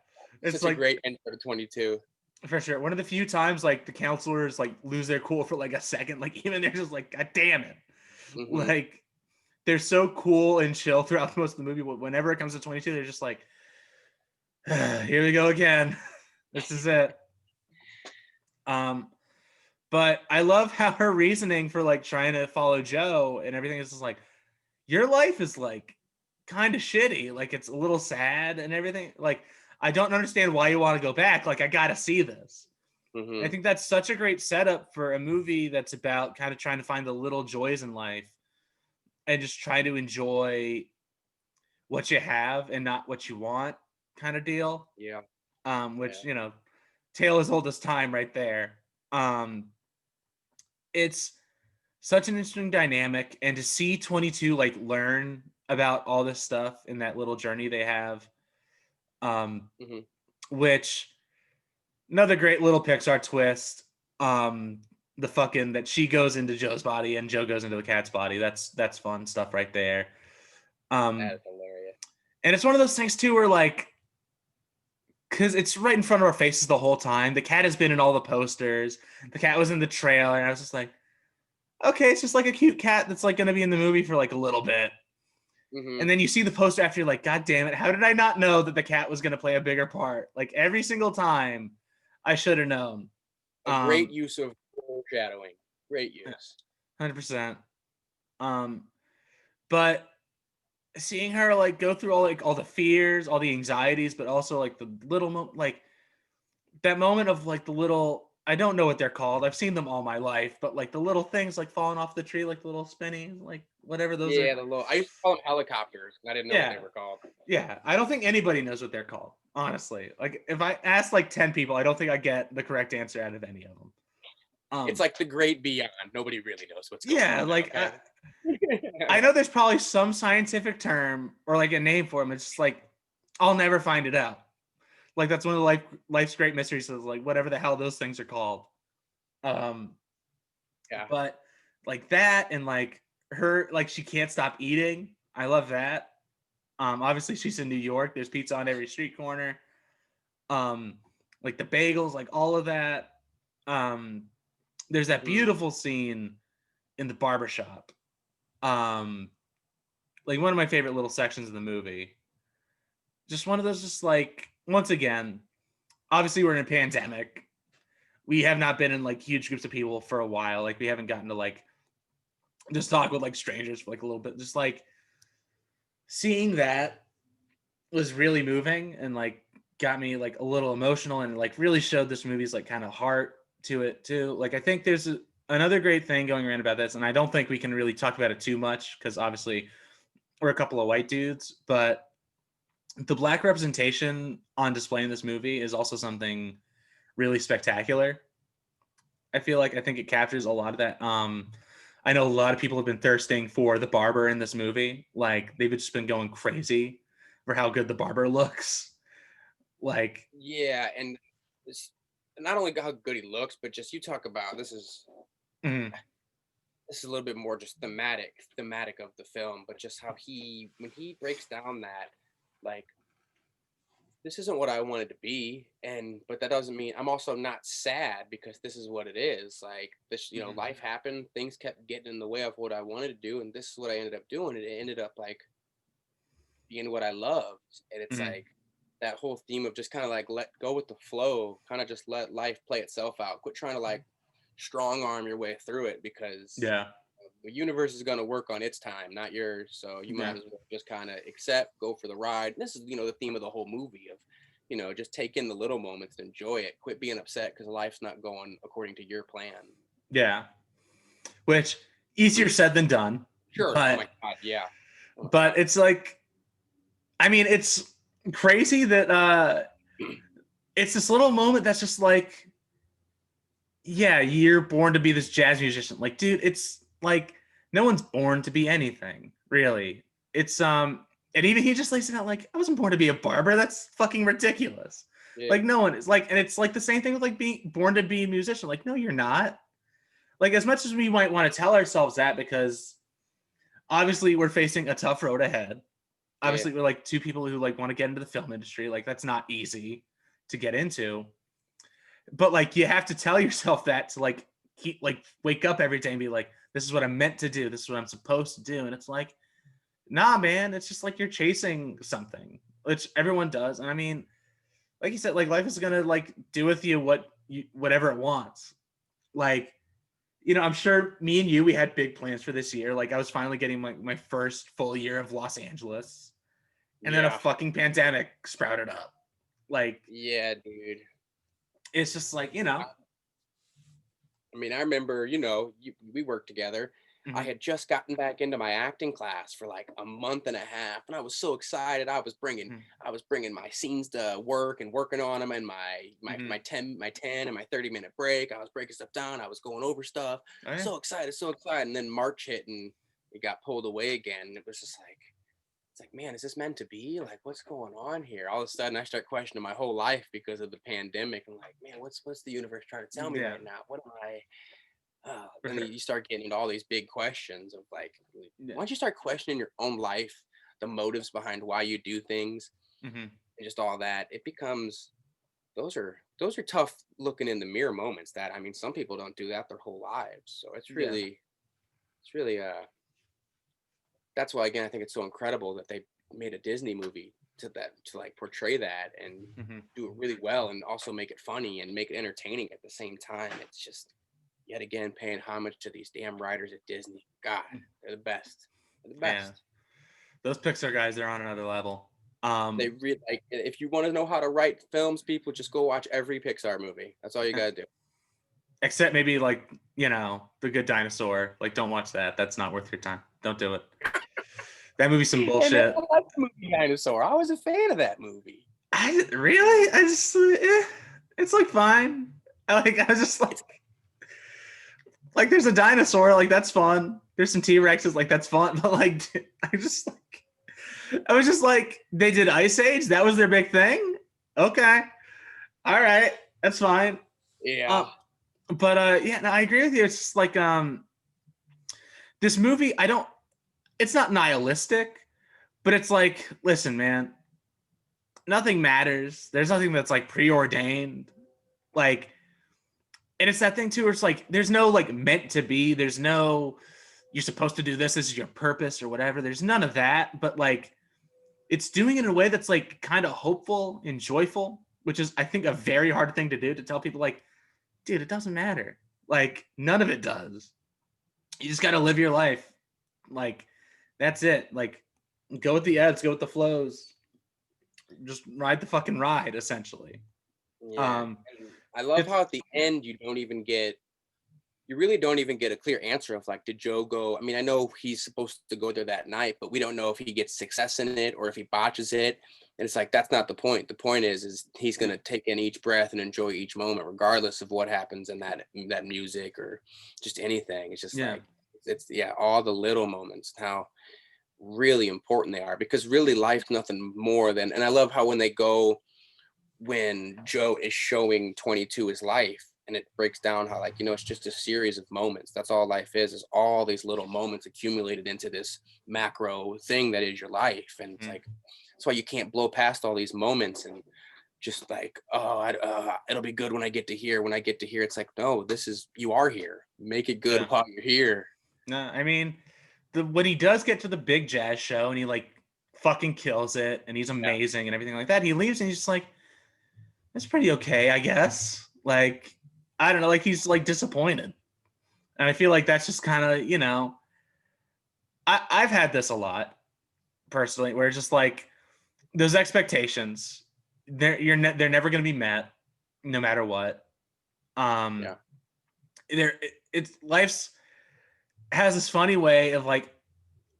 it's like a great intro to 22. For sure. One of the few times like the counselors like lose their cool for like a second. Like even they're just like, God damn it. Like they're so cool and chill throughout most of the movie. But whenever it comes to 22, they're just like, here we go again. This is it. But I love how her reasoning for like trying to follow Joe and everything is just like, your life is like kind of shitty. Like it's a little sad and everything. Like, I don't understand why you want to go back. Like, I got to see this. I think that's such a great setup for a movie that's about kind of trying to find the little joys in life and just try to enjoy what you have and not what you want kind of deal. Yeah. Which, you know, tale as old as time right there. It's such an interesting dynamic, and to see 22 like learn about all this stuff in that little journey they have. Which another great little Pixar twist. The fucking that she goes into Joe's body and Joe goes into the cat's body. That's fun stuff right there. That is hilarious. And it's one of those things too where like because it's right in front of our faces the whole time. The cat has been in all the posters. The cat was in the trailer, and I was just like, okay, it's just like a cute cat that's like going to be in the movie for like a little bit. Mm-hmm. And then you see the poster after, you're like, God damn it, how did I not know that the cat was going to play a bigger part? Like every single time, I should have known. A great use of foreshadowing. Great use. 100%. But seeing her like go through all the fears, all the anxieties, but also like the little like that moment of like the little, I don't know what they're called. I've seen them all my life, but like the little things like falling off the tree, like the little spinny, like whatever those are. Yeah, the little. I used to call them helicopters. I didn't know what Yeah. they were called. Yeah. I don't think anybody knows what they're called, honestly. Like if I ask like 10 people, I don't think I get the correct answer out of any of them. It's like the great beyond. Nobody really knows what's going on. Yeah, like okay? I know there's probably some scientific term or like a name for them. It's just like I'll never find it out. Like that's one of life's great mysteries, is like whatever the hell those things are called. Yeah. But like that, and like her, like she can't stop eating. I love that. Obviously she's in New York. There's pizza on every street corner. Like the bagels, like all of that. There's that beautiful scene in the barbershop. Like one of my favorite little sections of the movie. Just one of those, just like, once again, obviously we're in a pandemic. We have not been in like huge groups of people for a while. Like we haven't gotten to like just talk with like strangers for like a little bit. Just like seeing that was really moving and like got me like a little emotional, and like really showed this movie's like kind of heart to it too. Like I think there's another great thing going around about this, and I don't think we can really talk about it too much because obviously we're a couple of white dudes, but the black representation on display in this movie is also something really spectacular. I feel like I think it captures a lot of that. I know a lot of people have been thirsting for the barber in this movie. Like they've just been going crazy for how good the barber looks. Like, yeah, and it's not only how good he looks, but just you talk about this is a little bit more just thematic of the film, but just how when he breaks down that, like, this isn't what I wanted to be, but that doesn't mean I'm also not sad because this is what it is. Like this, life happened, things kept getting in the way of what I wanted to do, and this is what I ended up doing. And it ended up like being what I loved. And it's like that whole theme of just kind of like let go with the flow, kind of just let life play itself out. Quit trying to like strong arm your way through it, because yeah, the universe is going to work on its time, not yours. So you might as well just kind of accept, go for the ride. And this is, the theme of the whole movie of, just take in the little moments and enjoy it. Quit being upset because life's not going according to your plan. Yeah. Which easier said than done. Sure. But, oh my God. Yeah. But it's like, I mean, it's crazy that it's this little moment that's just like, yeah, you're born to be this jazz musician. Like, dude, it's like no one's born to be anything, really. It's and even he just lays it out like, I wasn't born to be a barber. That's fucking ridiculous. Yeah. Like no one is like, and it's like the same thing with like being born to be a musician. Like, no, you're not. Like as much as we might want to tell ourselves that, because obviously we're facing a tough road ahead. Obviously we're like two people who like want to get into the film industry. Like that's not easy to get into. But like you have to tell yourself that to like keep like wake up every day and be like, this is what I'm meant to do. This is what I'm supposed to do. And it's like, nah, man, it's just like you're chasing something, which everyone does. And I mean, like you said, like life is gonna like do with you whatever it wants. Like, I'm sure me and you, we had big plans for this year. Like I was finally getting my first full year of Los Angeles, and then a fucking pandemic sprouted up. Like, yeah, dude. It's just like, I mean, I remember, we worked together. I had just gotten back into my acting class for like a month and a half, and I was so excited. I was bringing my scenes to work and working on them, and my 10 and my 30-minute break. I was breaking stuff down. I was going over stuff. Oh, yeah. So excited. And then March hit, and it got pulled away again. And it was just like, it's like, man, is this meant to be? Like, what's going on here? All of a sudden, I start questioning my whole life because of the pandemic. I'm like, man, what's the universe trying to tell me right now? What am I? And then you start getting into all these big questions of like, once you start questioning your own life, the motives behind why you do things, and just all that, it becomes those are tough looking in the mirror moments. That, I mean, some people don't do that their whole lives, so it's Yeah. really that's why, again, I think it's so incredible that they made a Disney movie to like portray that and Mhm. do it really well, and also make it funny and make it entertaining at the same time. It's just, yet again, paying homage to these damn writers at Disney. God, they're the best. They're the Yeah. best. Those Pixar guys, they're on another level. They really, like, if you want to know how to write films, people, just go watch every Pixar movie. That's all you gotta do. Except maybe like, The Good Dinosaur. Like, don't watch that. That's not worth your time. Don't do it. That movie's some And I bullshit. like the movie Dinosaur. I was a fan of that movie. Really? I just it's like fine. I was just like there's a dinosaur, like that's fun. There's some T-Rexes, like that's fun. But like I was just like, they did Ice Age, that was their big thing. Okay. All right. That's fine. Yeah. But yeah, no, I agree with you. It's just like this movie, it's not nihilistic, but it's like, listen, man, nothing matters. There's nothing that's like preordained. Like, and it's that thing too where it's like there's no like meant to be. There's no you're supposed to do this is your purpose or whatever. There's none of that, but like it's doing it in a way that's like kind of hopeful and joyful, which is I think a very hard thing to do, to tell people like, dude, it doesn't matter. Like none of it does. You just got to live your life. Like that's it. Like go with the ebbs, go with the flows. Just ride the fucking ride, essentially. Yeah. And I love how at the end you really don't even get a clear answer of like, did Joe go? I mean, I know he's supposed to go there that night, but we don't know if he gets success in it or if he botches it. And it's like, that's not the point. The point is he's going to take in each breath and enjoy each moment, regardless of what happens in that music or just anything. It's just like, it's all the little moments, how really important they are, because really life's nothing more than, and I love how when Joe is showing 22 his life, and it breaks down how, like, it's just a series of moments. That's all life is all these little moments accumulated into this macro thing that is your life. And it's like, that's why you can't blow past all these moments and just like, it'll be good when I get to here. When I get to here, it's like, no, you are here. Make it good while you're here. No, I mean, when he does get to the big jazz show and he like fucking kills it and he's amazing and everything like that, he leaves and he's just like, that's pretty okay, I guess. Like, I don't know, like he's like disappointed. And I feel like that's just kind of, I've had this a lot personally, where it's just like those expectations, they're never going to be met, no matter what. Life's has this funny way of like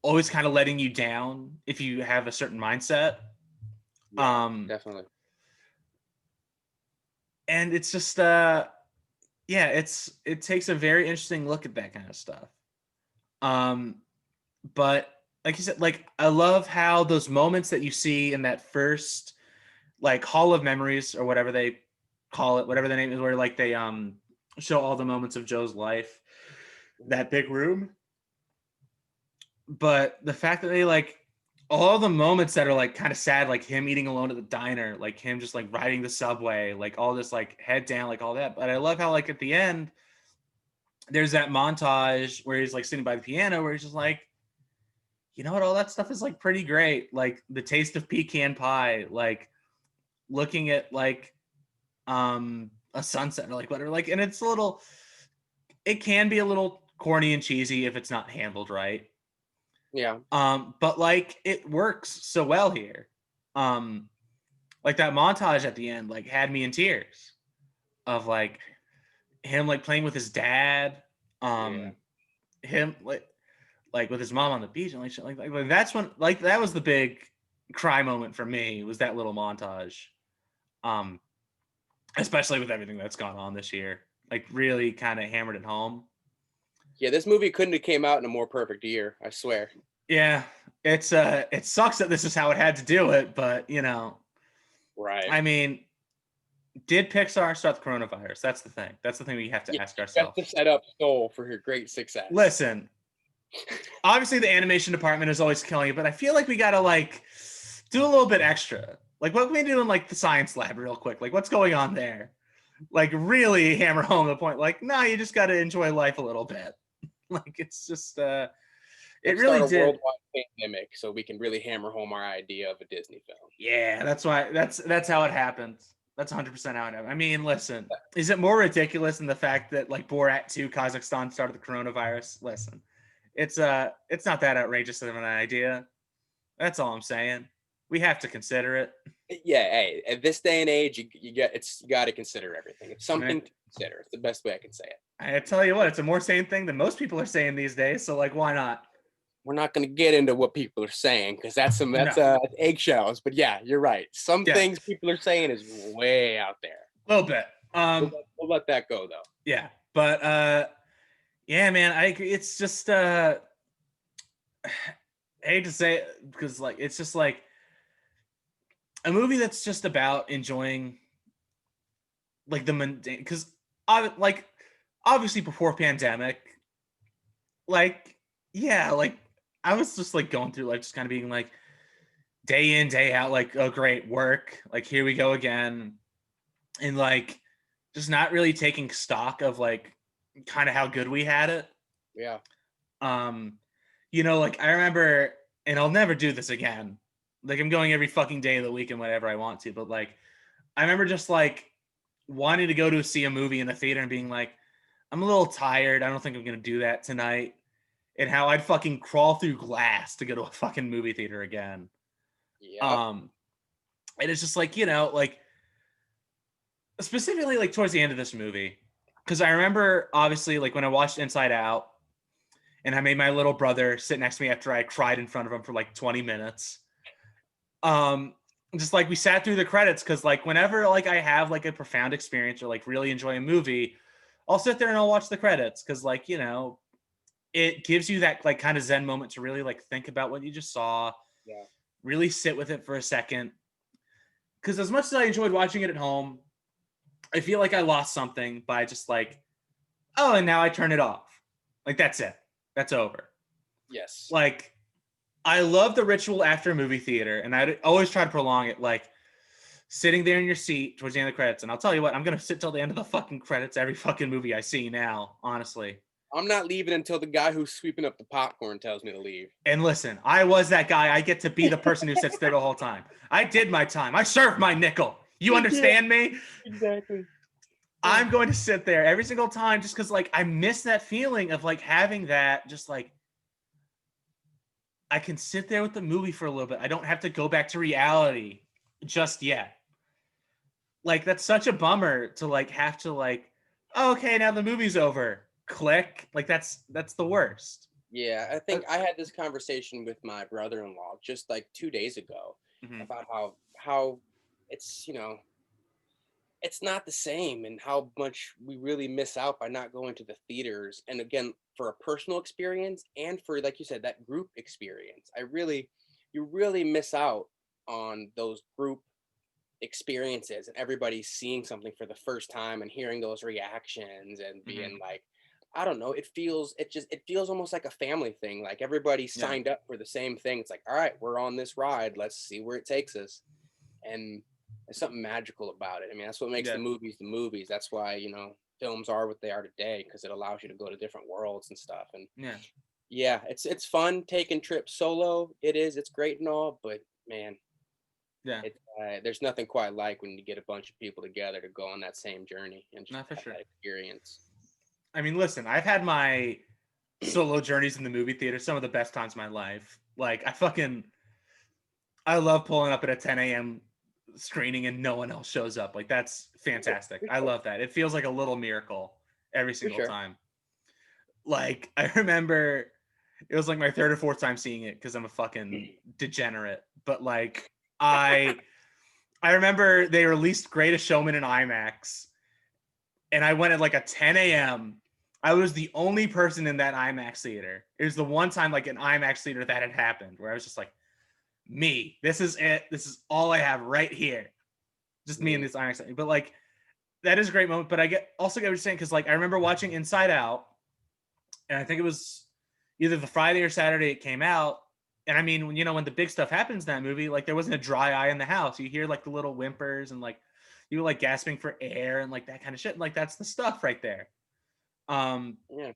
always kind of letting you down if you have a certain mindset. Definitely. And it's just it takes a very interesting look at that kind of stuff. But like you said, like I love how those moments that you see in that first like Hall of Memories or whatever they call it, whatever the name is, where like they show all the moments of Joe's life, that big room. But the fact that they like all the moments that are like kind of sad, like him eating alone at the diner, like him just like riding the subway, like all this like head down, like all that. But I love how like at the end there's that montage where he's like sitting by the piano where he's just like, you know what, all that stuff is like pretty great. Like the taste of pecan pie, like looking at like a sunset or like whatever. Like, and it can be a little corny and cheesy if it's not handled right. Yeah. But like it works so well here. Like that montage at the end, like had me in tears of like him like playing with his dad, him like with his mom on the beach and like that's when like that was the big cry moment for me, was that little montage. Especially with everything that's gone on this year, like really kind of hammered it home. Yeah, this movie couldn't have came out in a more perfect year, I swear. Yeah, it sucks that this is how it had to do it, but right. I mean, did Pixar start the coronavirus? That's the thing. That's the thing we have to ask ourselves. To set up Soul for her great success. Listen, obviously the animation department is always killing it, but I feel like we gotta like do a little bit extra. Like, what can we do in like the science lab real quick? Like, what's going on there? Like, really hammer home the point. Like, no, you just got to enjoy life a little bit. Like, it's just, it Let's really start a did. worldwide pandemic so we can really hammer home our idea of a Disney film. Yeah, that's why. That's how it happens. That's 100% how it happened. I mean, listen, is it more ridiculous than the fact that like Borat 2 Kazakhstan started the coronavirus? Listen, it's not that outrageous of an idea. That's all I'm saying. We have to consider it. Yeah, hey, at this day and age, you got to consider everything. It's something Right. to consider. It's the best way I can say it. I tell you what, it's a more sane thing than most people are saying these days. So like, why not? We're not going to get into what people are saying because that's eggshells. But yeah, you're right. Some Yeah. things people are saying is way out there. A little bit. We'll let that go though. Yeah, but yeah, man, I agree. It's just I hate to say it because like it's just like a movie that's just about enjoying like the mundane. Because like obviously before pandemic, like yeah, like I was just like going through like just kind of being like day in day out, like oh great work, like here we go again, and like just not really taking stock of like kind of how good we had it. Yeah. You know, like I remember, and I'll never do this again. Like I'm going every fucking day of the week and whenever I want to, but like I remember just like wanting to go to see a movie in the theater and being like, I'm a little tired. I don't think I'm gonna do that tonight. And how I'd fucking crawl through glass to go to a fucking movie theater again. Yeah. And it's just like, you know, like specifically like towards the end of this movie. Because I remember obviously like when I watched Inside Out and I made my little brother sit next to me after I cried in front of him for like 20 minutes. Just like we sat through the credits because like whenever like I have like a profound experience or like really enjoy a movie, I'll sit there and I'll watch the credits because like, you know, it gives you that like kind of zen moment to really like think about what you just saw, Yeah. really sit with it for a second. Because as much as I enjoyed watching it at home, I feel like I lost something by just like, oh, and now I turn it off. Like that's it. That's over. Yes. Like I love the ritual after a movie theater, and I always try to prolong it, like sitting there in your seat towards the end of the credits. And I'll tell you what, I'm gonna sit till the end of the fucking credits every fucking movie I see now, honestly. I'm not leaving until the guy who's sweeping up the popcorn tells me to leave. And listen, I was that guy. I get to be the person who sits there the whole time. I did my time. I served my nickel. You understand me? Exactly. I'm going to sit there every single time just because, like, I miss that feeling of like having that. Just like I can sit there with the movie for a little bit. I don't have to go back to reality just yet. Like that's such a bummer to like have to like, oh, okay, now the movie's over. Click. Like that's the worst. Yeah, I think I had this conversation with my brother-in-law just like 2 days ago about how it's, you know, it's not the same and how much we really miss out by not going to the theaters. And again, for a personal experience and for, like you said, that group experience, you really miss out on those group experiences and everybody seeing something for the first time and hearing those reactions and being like, I don't know, it feels almost like a family thing. Like everybody signed up for the same thing. It's like, all right, we're on this ride. Let's see where it takes us. And there's something magical about it. I mean, that's what makes the movies the movies. That's why, you know, films are what they are today, because it allows you to go to different worlds and stuff. And yeah, it's fun taking trips solo. It's great and all, but man, there's nothing quite like when you get a bunch of people together to go on that same journey and just have that experience. I mean, listen, I've had my solo journeys in the movie theater, some of the best times of my life. Like I love pulling up at a 10 a.m. screening and no one else shows up. Like that's fantastic. I love that. It feels like a little miracle every single time. Like I remember it was like my third or fourth time seeing it because I'm a fucking degenerate. But like I remember they released Greatest Showman in IMAX and I went at like a 10 a.m. I was the only person in that IMAX theater. It was the one time like an IMAX theater that had happened where I was just like, me, this is it. This is all I have right here. Just me in this IMAX theater. But like, that is a great moment. But I also get what you're saying because like I remember watching Inside Out, and I think it was either the Friday or Saturday it came out, And I mean, when the big stuff happens in that movie, like there wasn't a dry eye in the house. You hear like the little whimpers and like you were like gasping for air and like that kind of shit. And, like that's the stuff right there. Yeah.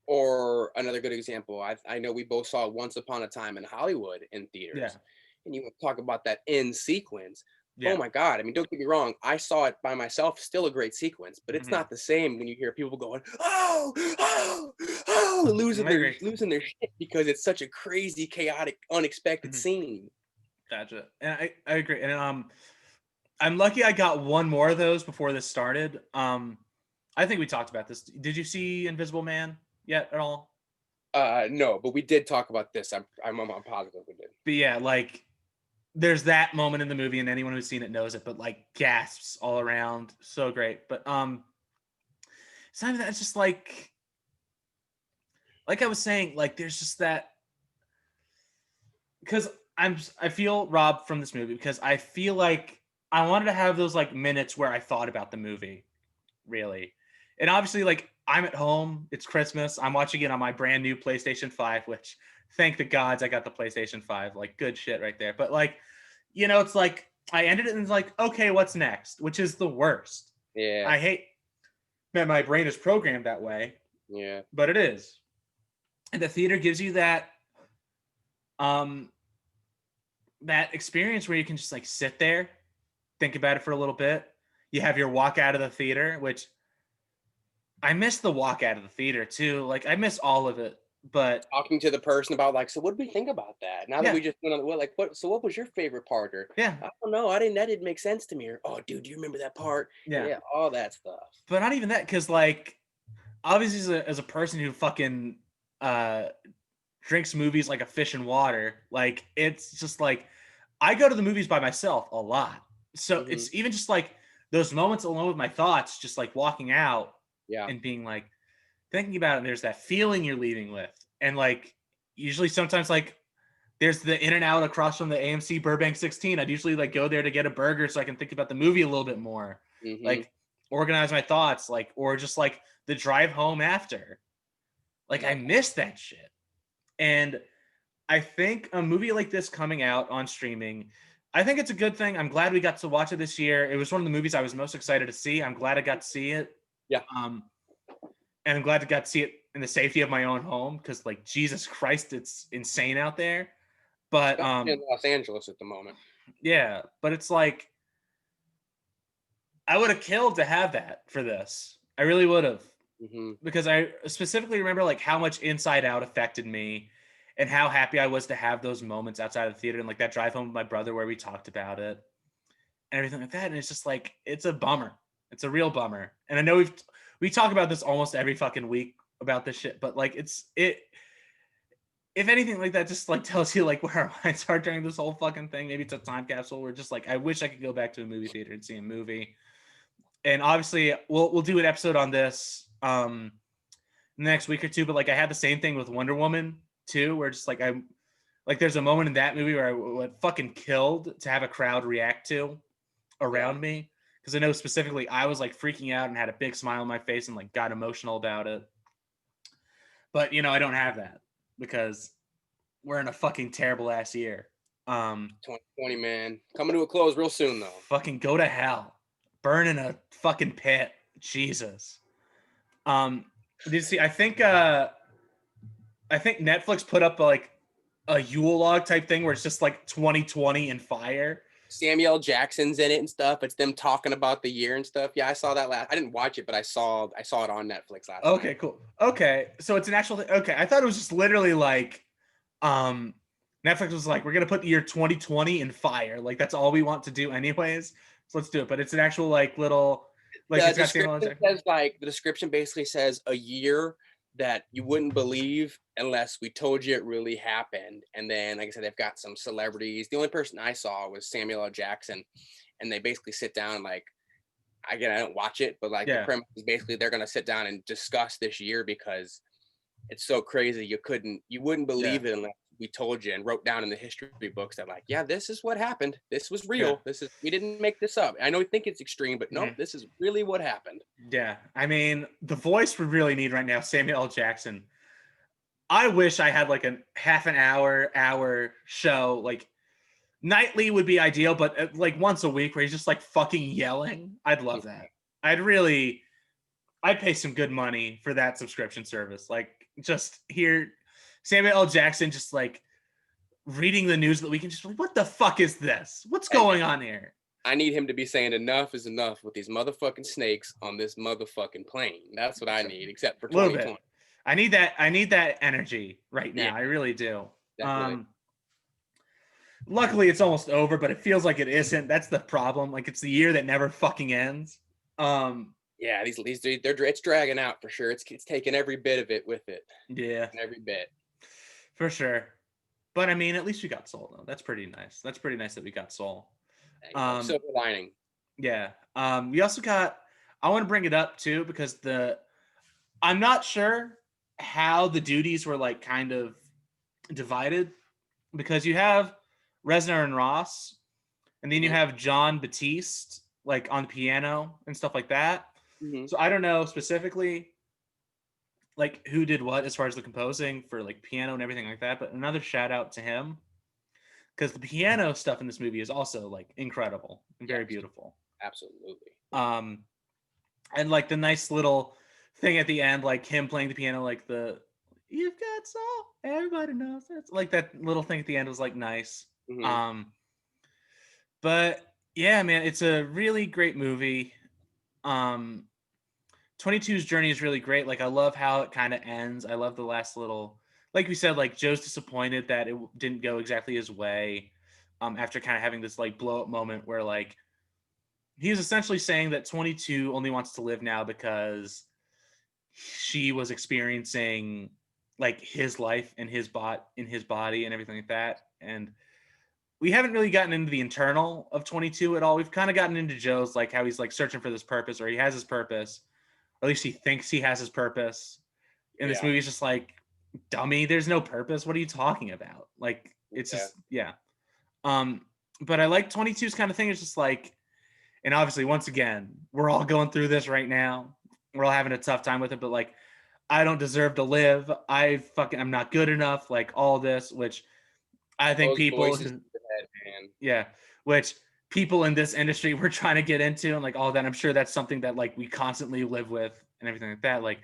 Or another good example, I know we both saw Once Upon a Time in Hollywood in Yeah. theaters, and you talk about that end sequence. Oh Yeah. my God! I mean, don't get me wrong. I saw it by myself, still a great sequence, but it's Mhm. not the same when you hear people going, "Oh, oh, oh," I agree. losing their shit because it's such a crazy, chaotic, unexpected Mhm. scene. Gotcha. And I agree. And I'm lucky I got one more of those before this started. I think we talked about this. Did you see Invisible Man yet at all? No, but we did talk about this. I'm positive we did. But yeah, like there's that moment in the movie, and anyone who's seen it knows it, but like gasps all around. So great. But it's not even that, it's just like I was saying, like there's just that because I feel robbed from this movie because I feel like I wanted to have those like minutes where I thought about the movie, really. And obviously, like I'm at home, it's Christmas, I'm watching it on my brand new PlayStation 5, which thank the gods I got the PlayStation 5. Like good shit right there. But like, it's like I ended it and it's like, okay, what's next? Which is the worst. Yeah, I hate that my brain is programmed that way, yeah, but it is. And the theater gives you um that experience where you can just like sit there, think about it for a little bit. You have your walk out of the theater, which I miss the walk out of the theater too. Like I miss all of it, but talking to the person about like, so what did we think about that? Now that yeah, we just went on, what? So what was your favorite part? Or yeah, I don't know, I didn't. That didn't make sense to me. Or oh, dude, do you remember that part? yeah. Yeah, all that stuff. But not even that, because like obviously as a person who fucking uh drinks movies like a fish in water, like it's just like I go to the movies by myself a lot. So Hmm. it's even just like those moments alone with my thoughts, just like walking out Yeah, and being like thinking about it, and there's that feeling you're leaving with. And like usually sometimes like there's the In and Out across from the AMC Burbank 16. I'd usually like go there to get a burger so I can think about the movie a little bit more. hmm, Like organize my thoughts, like, or just like the drive home after. Like I yeah, miss that shit. And I think a movie like this coming out on streaming, I think it's a good thing. I'm glad we got to watch it this year. It was one of the movies I was most excited to see. I'm glad I got to see it. yeah. Um, and I'm glad I got to see it in the safety of my own home because, like, Jesus Christ, it's insane out there. But Especially in Los Angeles at the moment. yeah, but it's like I would have killed to have that for this. I really would have Hmm. because I specifically remember like how much Inside Out affected me and how happy I was to have those moments outside of the theater and like that drive home with my brother where we talked about it and everything like that. And it's just like it's a bummer. It's a real bummer. And I know we talk about this almost every fucking week about this shit, but like it if anything like that just like tells you like where our minds are during this whole fucking thing. Maybe it's a time capsule. We're just like I wish I could go back to a movie theater and see a movie. And obviously we'll do an episode on this next week or two. But like I had the same thing with Wonder Woman too, where just like I like there's a moment in that movie where I would fucking killed to have a crowd react to Yeah, around me because I know specifically I was like freaking out and had a big smile on my face and like got emotional about it. But I don't have that because we're in a fucking terrible ass year. 2020, man, coming to a close real soon though. Fucking go to hell, burn in a fucking pit. Jesus. Did you see? I think Netflix put up like a Yule log type thing where it's just like 2020 and fire. Samuel Jackson's in it and stuff. It's them talking about the year and stuff. Yeah, I saw that last. I didn't watch it, but I saw it on Netflix last Okay, night. cool. Okay, so it's an actual thing. Okay, I thought it was just literally like, um, Netflix was like, we're gonna put the year 2020 in fire. Like that's all we want to do, anyways. So let's do it. But it's an actual like little, like The it's got Samuel L. description Jackson. says like the description basically says a year that you wouldn't believe unless we told you it really happened. And then, like I said, they've got some celebrities. The only person I saw was Samuel L. Jackson, and they basically sit down and like again, I don't watch it, but like the Yeah, premise is basically they're gonna sit down and discuss this year because it's so crazy you wouldn't yeah, believe it unless we told you and wrote down in the history books that like, yeah, this is what happened. This was yeah. real. We didn't make this up. I know we think it's extreme, but nope, Mhm. this is really what happened. Yeah. I mean, the voice we really need right now, Samuel L. Jackson. I wish I had like a half an hour show. Like nightly would be ideal, but like once a week where he's just like fucking yelling. I'd love that. I'd pay some good money for that subscription service. Like just hear Samuel L. Jackson just like reading the news that we can just like, what the fuck is this? What's going on here? I need him to be saying enough is enough with these motherfucking snakes on this motherfucking plane. That's what I need, except for 2020. I need that energy right now. Yeah, I really do. Definitely. Luckily it's almost over, but it feels like it isn't. That's the problem. Like it's the year that never fucking ends. Yeah, it's dragging out for sure. It's taking every bit of it with it. Yeah. Every bit. For sure. But I mean, at least we got Soul though. That's pretty nice. That's pretty nice that we got Soul. Silver lining. Yeah. We also got, I want to bring it up too, because I'm not sure how the duties were like kind of divided, because you have Reznor and Ross, and then you have John Batiste like on the piano and stuff like that. Mm-hmm. So I don't know specifically like who did what as far as the composing for like piano and everything like that, but another shout out to him, because the piano stuff in this movie is also like incredible and very beautiful. Absolutely. And like the nice little thing at the end, like him playing the piano, like the "You've got soul, everybody knows." It's like that little thing at the end was like nice. Mm-hmm. But yeah, man, it's a really great movie. 22's journey is really great. Like I love how it kind of ends. I love the last little, like we said, like Joe's disappointed that it didn't go exactly his way. After kind of having this like blow up moment where like he's essentially saying that 22 only wants to live now because she was experiencing like his life and his body and everything like that. And we haven't really gotten into the internal of 22 at all. We've kind of gotten into Joe's, like how he's like searching for this purpose, or he has his purpose, or at least he thinks he has his purpose. And this movie is just like, dummy, there's no purpose. What are you talking about? Like, it's just, but I like 22's kind of thing. It's just like, and obviously, once again, we're all going through this right now. We're all having a tough time with it, but like, I don't deserve to live. I'm not good enough. Like all this, which I think which people in this industry were trying to get into and like all that. I'm sure that's something that like we constantly live with and everything like that. Like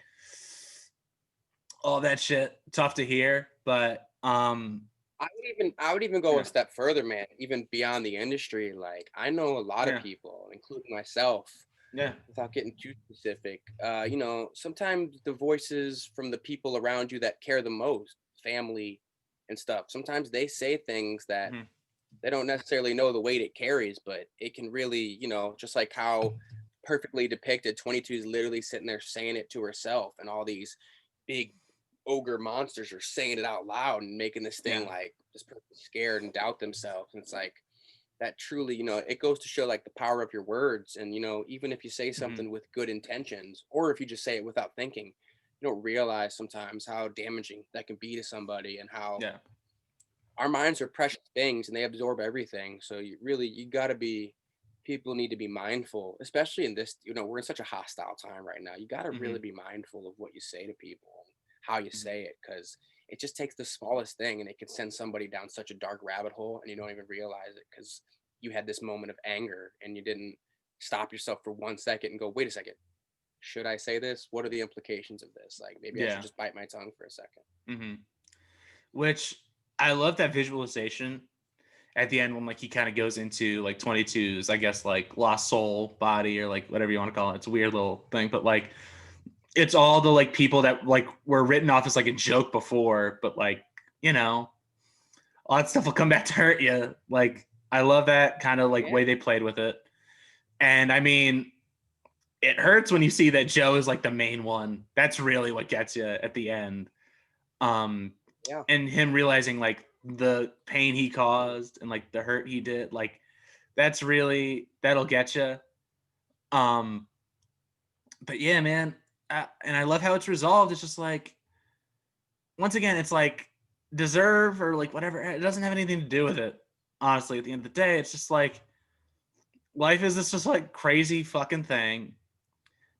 all that shit, tough to hear, but I would even go a step further, man, even beyond the industry. Like I know a lot of people, including myself, without getting too specific, you know, sometimes the voices from the people around you that care the most, family and stuff, sometimes they say things that they don't necessarily know the weight it carries, but it can really, you know, just like how perfectly depicted 22 is literally sitting there saying it to herself, and all these big ogre monsters are saying it out loud and making this thing like this person scared and doubt themselves. And it's like that truly, you know, it goes to show like the power of your words. And, you know, even if you say something with good intentions, or if you just say it without thinking, you don't realize sometimes how damaging that can be to somebody, and how our minds are precious things and they absorb everything. So people need to be mindful, especially in this, you know, we're in such a hostile time right now. You got to really be mindful of what you say to people, how you say it, because it just takes the smallest thing and it can send somebody down such a dark rabbit hole, and you don't even realize it because you had this moment of anger and you didn't stop yourself for 1 second and go, wait a second, should I say this? What are the implications of this? Like maybe I should just bite my tongue for a second. Which I love that visualization at the end when like he kind of goes into like 22's, I guess, like lost soul body, or like whatever you want to call it. It's a weird little thing, but like it's all the like people that like were written off as like a joke before, but like, you know, all that stuff will come back to hurt you. Like I love that kind of like way they played with it. And I mean, it hurts when you see that Joe is like the main one. That's really what gets you at the end. And him realizing like the pain he caused and like the hurt he did, like that'll get you. But yeah, man. And I love how it's resolved. It's just like, once again, it's like deserve or like whatever. It doesn't have anything to do with it. Honestly, at the end of the day, it's just like life is this just like crazy fucking thing.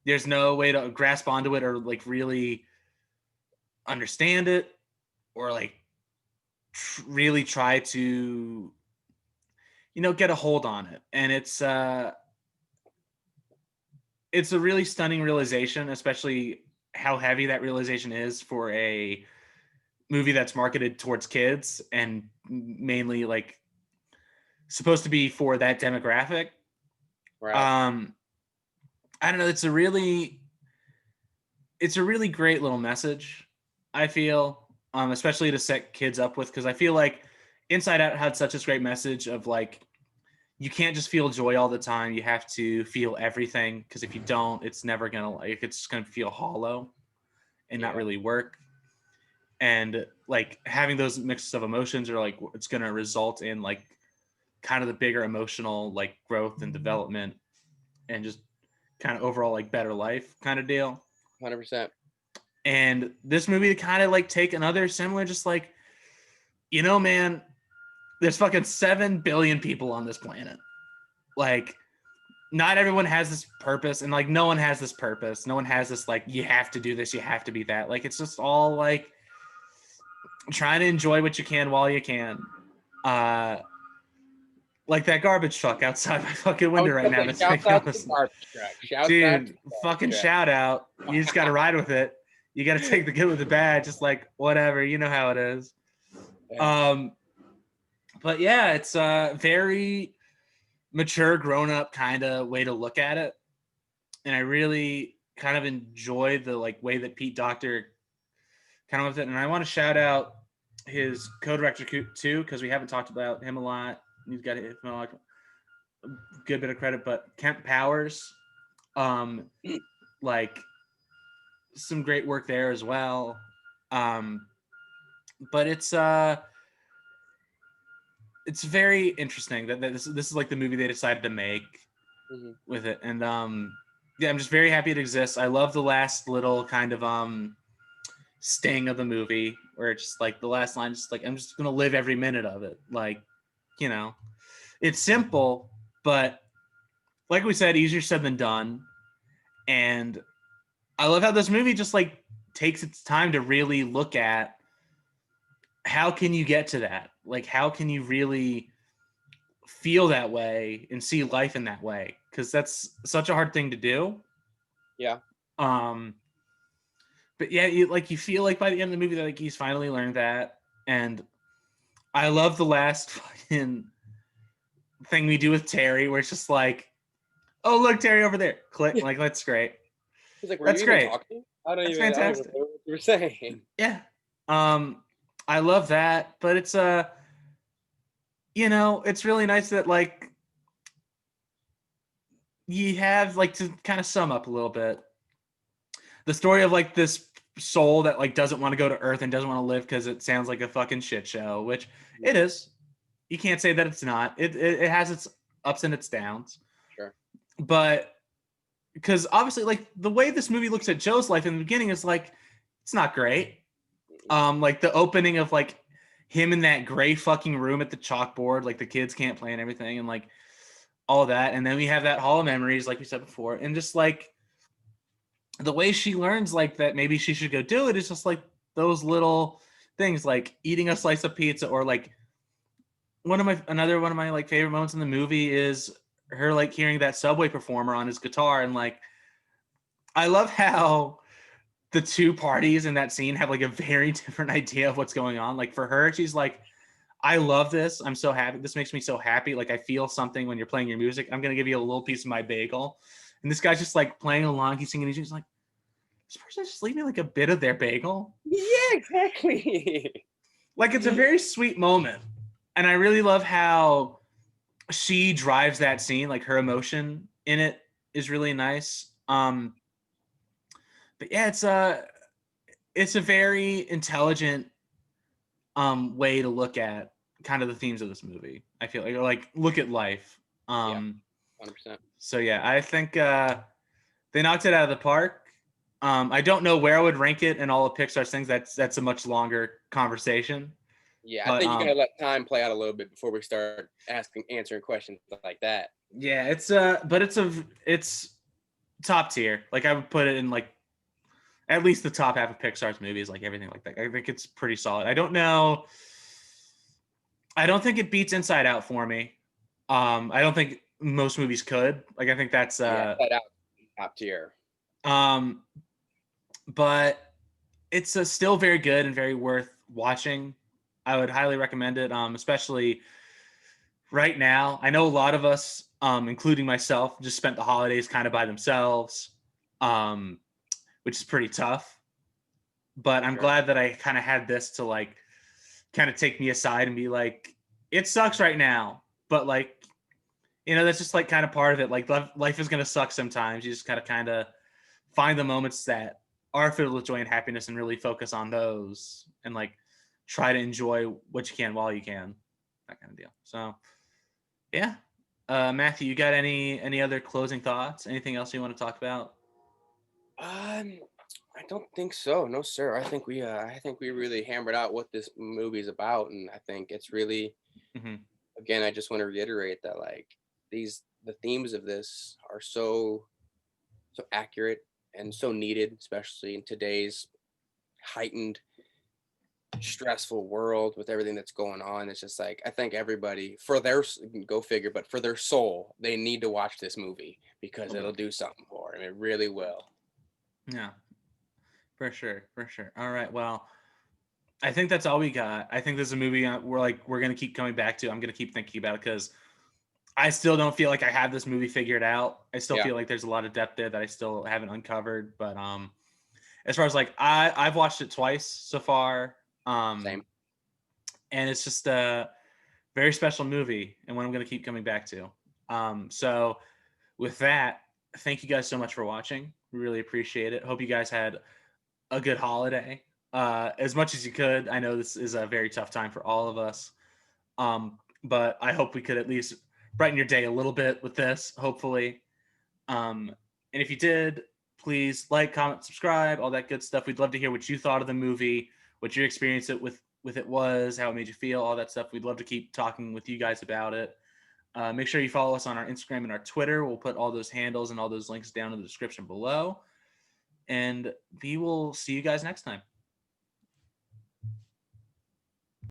There's no way to grasp onto it or like really understand it. or like really try to, you know, get a hold on it. And it's a really stunning realization, especially how heavy that realization is for a movie that's marketed towards kids and mainly like supposed to be for that demographic. Right. I don't know, it's a really great little message, I feel, especially to set kids up with, because I feel like Inside Out had such a great message of like, you can't just feel joy all the time. You have to feel everything, because if you don't, it's never gonna, like, it's just gonna feel hollow and not really work. And like having those mixes of emotions are like, it's gonna result in like kind of the bigger emotional like growth and development and just kind of overall like better life kind of deal. 100%. And this movie to kind of like take another similar, just like, you know, man, there's fucking 7 billion people on this planet. Like, not everyone has this purpose, and like no one has this purpose. No one has this like, you have to do this, you have to be that. Like, it's just all like trying to enjoy what you can while you can. Like that garbage truck outside my fucking window right now. That's Shout out to the garbage truck. Dude, fucking shout out. You just got to ride with it. You got to take the good with the bad. Just like whatever, you know how it is. Yeah. But yeah, it's a very mature, grown up kind of way to look at it, and I really kind of enjoy the like way that Pete Docter kind of with it. And I want to shout out his co-director too, because we haven't talked about him a lot. He's got a good bit of credit, but Kemp Powers, like some great work there as well. But it's very interesting that this is like the movie they decided to make with it. And yeah, I'm just very happy it exists. I love the last little kind of sting of the movie where it's just like the last line, just like, I'm just gonna live every minute of it. Like, you know, it's simple, but like we said, easier said than done. And I love how this movie just like takes its time to really look at how can you get to that? Like, how can you really feel that way and see life in that way? Because that's such a hard thing to do. Yeah. But yeah, you feel like by the end of the movie that like he's finally learned that. And I love the last fucking thing we do with Terry, where it's just like, oh look, Terry over there. Click, like that's great. He's like, were that's you great. even talking? I don't even fantastic. know what you were saying. Yeah. I love that, but it's you know, it's really nice that like you have like, to kind of sum up a little bit, the story of like this soul that like doesn't want to go to Earth and doesn't want to live because it sounds like a fucking shit show, which it is. You can't say that it's not. It has its ups and its downs. Sure. But because obviously like the way this movie looks at Joe's life in the beginning is like, it's not great. Like the opening of like him in that gray fucking room at the chalkboard, like the kids can't play and everything, and like all that. And then we have that Hall of Memories, like we said before, and just like the way she learns like that maybe she should go do it is just like those little things, like eating a slice of pizza, or like another one of my like favorite moments in the movie is her like hearing that Subway performer on his guitar. And like, I love how the two parties in that scene have like a very different idea of what's going on. Like for her, she's like, I love this. I'm so happy. This makes me so happy. Like I feel something when you're playing your music. I'm going to give you a little piece of my bagel. And this guy's just like playing along. He's singing. He's like, this person just leave me like a bit of their bagel. Yeah, exactly. Like it's a very sweet moment. And I really love how she drives that scene. Like her emotion in it is really nice. But yeah, it's a very intelligent way to look at kind of the themes of this movie. I feel like look at life. Yeah, 100%. So yeah, I think they knocked it out of the park. I don't know where I would rank it in all of Pixar's things. That's a much longer conversation. Yeah, but, I think you gotta let time play out a little bit before we start answering questions like that. Yeah, but it's top tier. Like I would put it in like at least the top half of Pixar's movies, like everything like that. I think it's pretty solid. I don't know. I don't think it beats Inside Out for me. I don't think most movies could. Like, I think that's Yeah, that out top tier. um, but it's still very good and very worth watching. I would highly recommend it, especially right now. I know a lot of us, including myself, just spent the holidays kind of by themselves, um, which is pretty tough. But I'm Sure. glad that I kind of had this to like kind of take me aside and be like, it sucks right now, but like, that's just like kind of part of it. Like life is gonna suck sometimes. You just gotta kind of find the moments that are filled with joy and happiness and really focus on those and like try to enjoy what you can while you can. That kind of deal. So yeah. Matthew, you got any other closing thoughts? Anything else you want to talk about? I don't think so. No, sir. I think we really hammered out what this movie is about, and I think it's really, Mm-hmm. again, I just want to reiterate that like the themes of this are so accurate and so needed, especially in today's heightened, stressful world with everything that's going on. It's just like I think everybody, for their go figure, but for their soul, they need to watch this movie because it'll do something for them. It really will. Yeah, for sure, for sure. All right, well, I think that's all we got. I think this is a movie we're gonna keep coming back to. I'm gonna keep thinking about it because I still don't feel like I have this movie figured out. I still Yeah, feel like there's a lot of depth there that I still haven't uncovered. But as far as like I've watched it twice so far, same. and it's just a very special movie and one I'm gonna keep coming back to. So with that, thank you guys so much for watching. We really appreciate it. Hope you guys had a good holiday as much as you could. I know this is a very tough time for all of us, but I hope we could at least brighten your day a little bit with this, hopefully. And if you did, please like, comment, subscribe, all that good stuff. We'd love to hear what you thought of the movie, what your experience with it was, how it made you feel, all that stuff. We'd love to keep talking with you guys about it. Make sure you follow us on our Instagram and our Twitter. We'll put all those handles and all those links down in the description below. And we will see you guys next time.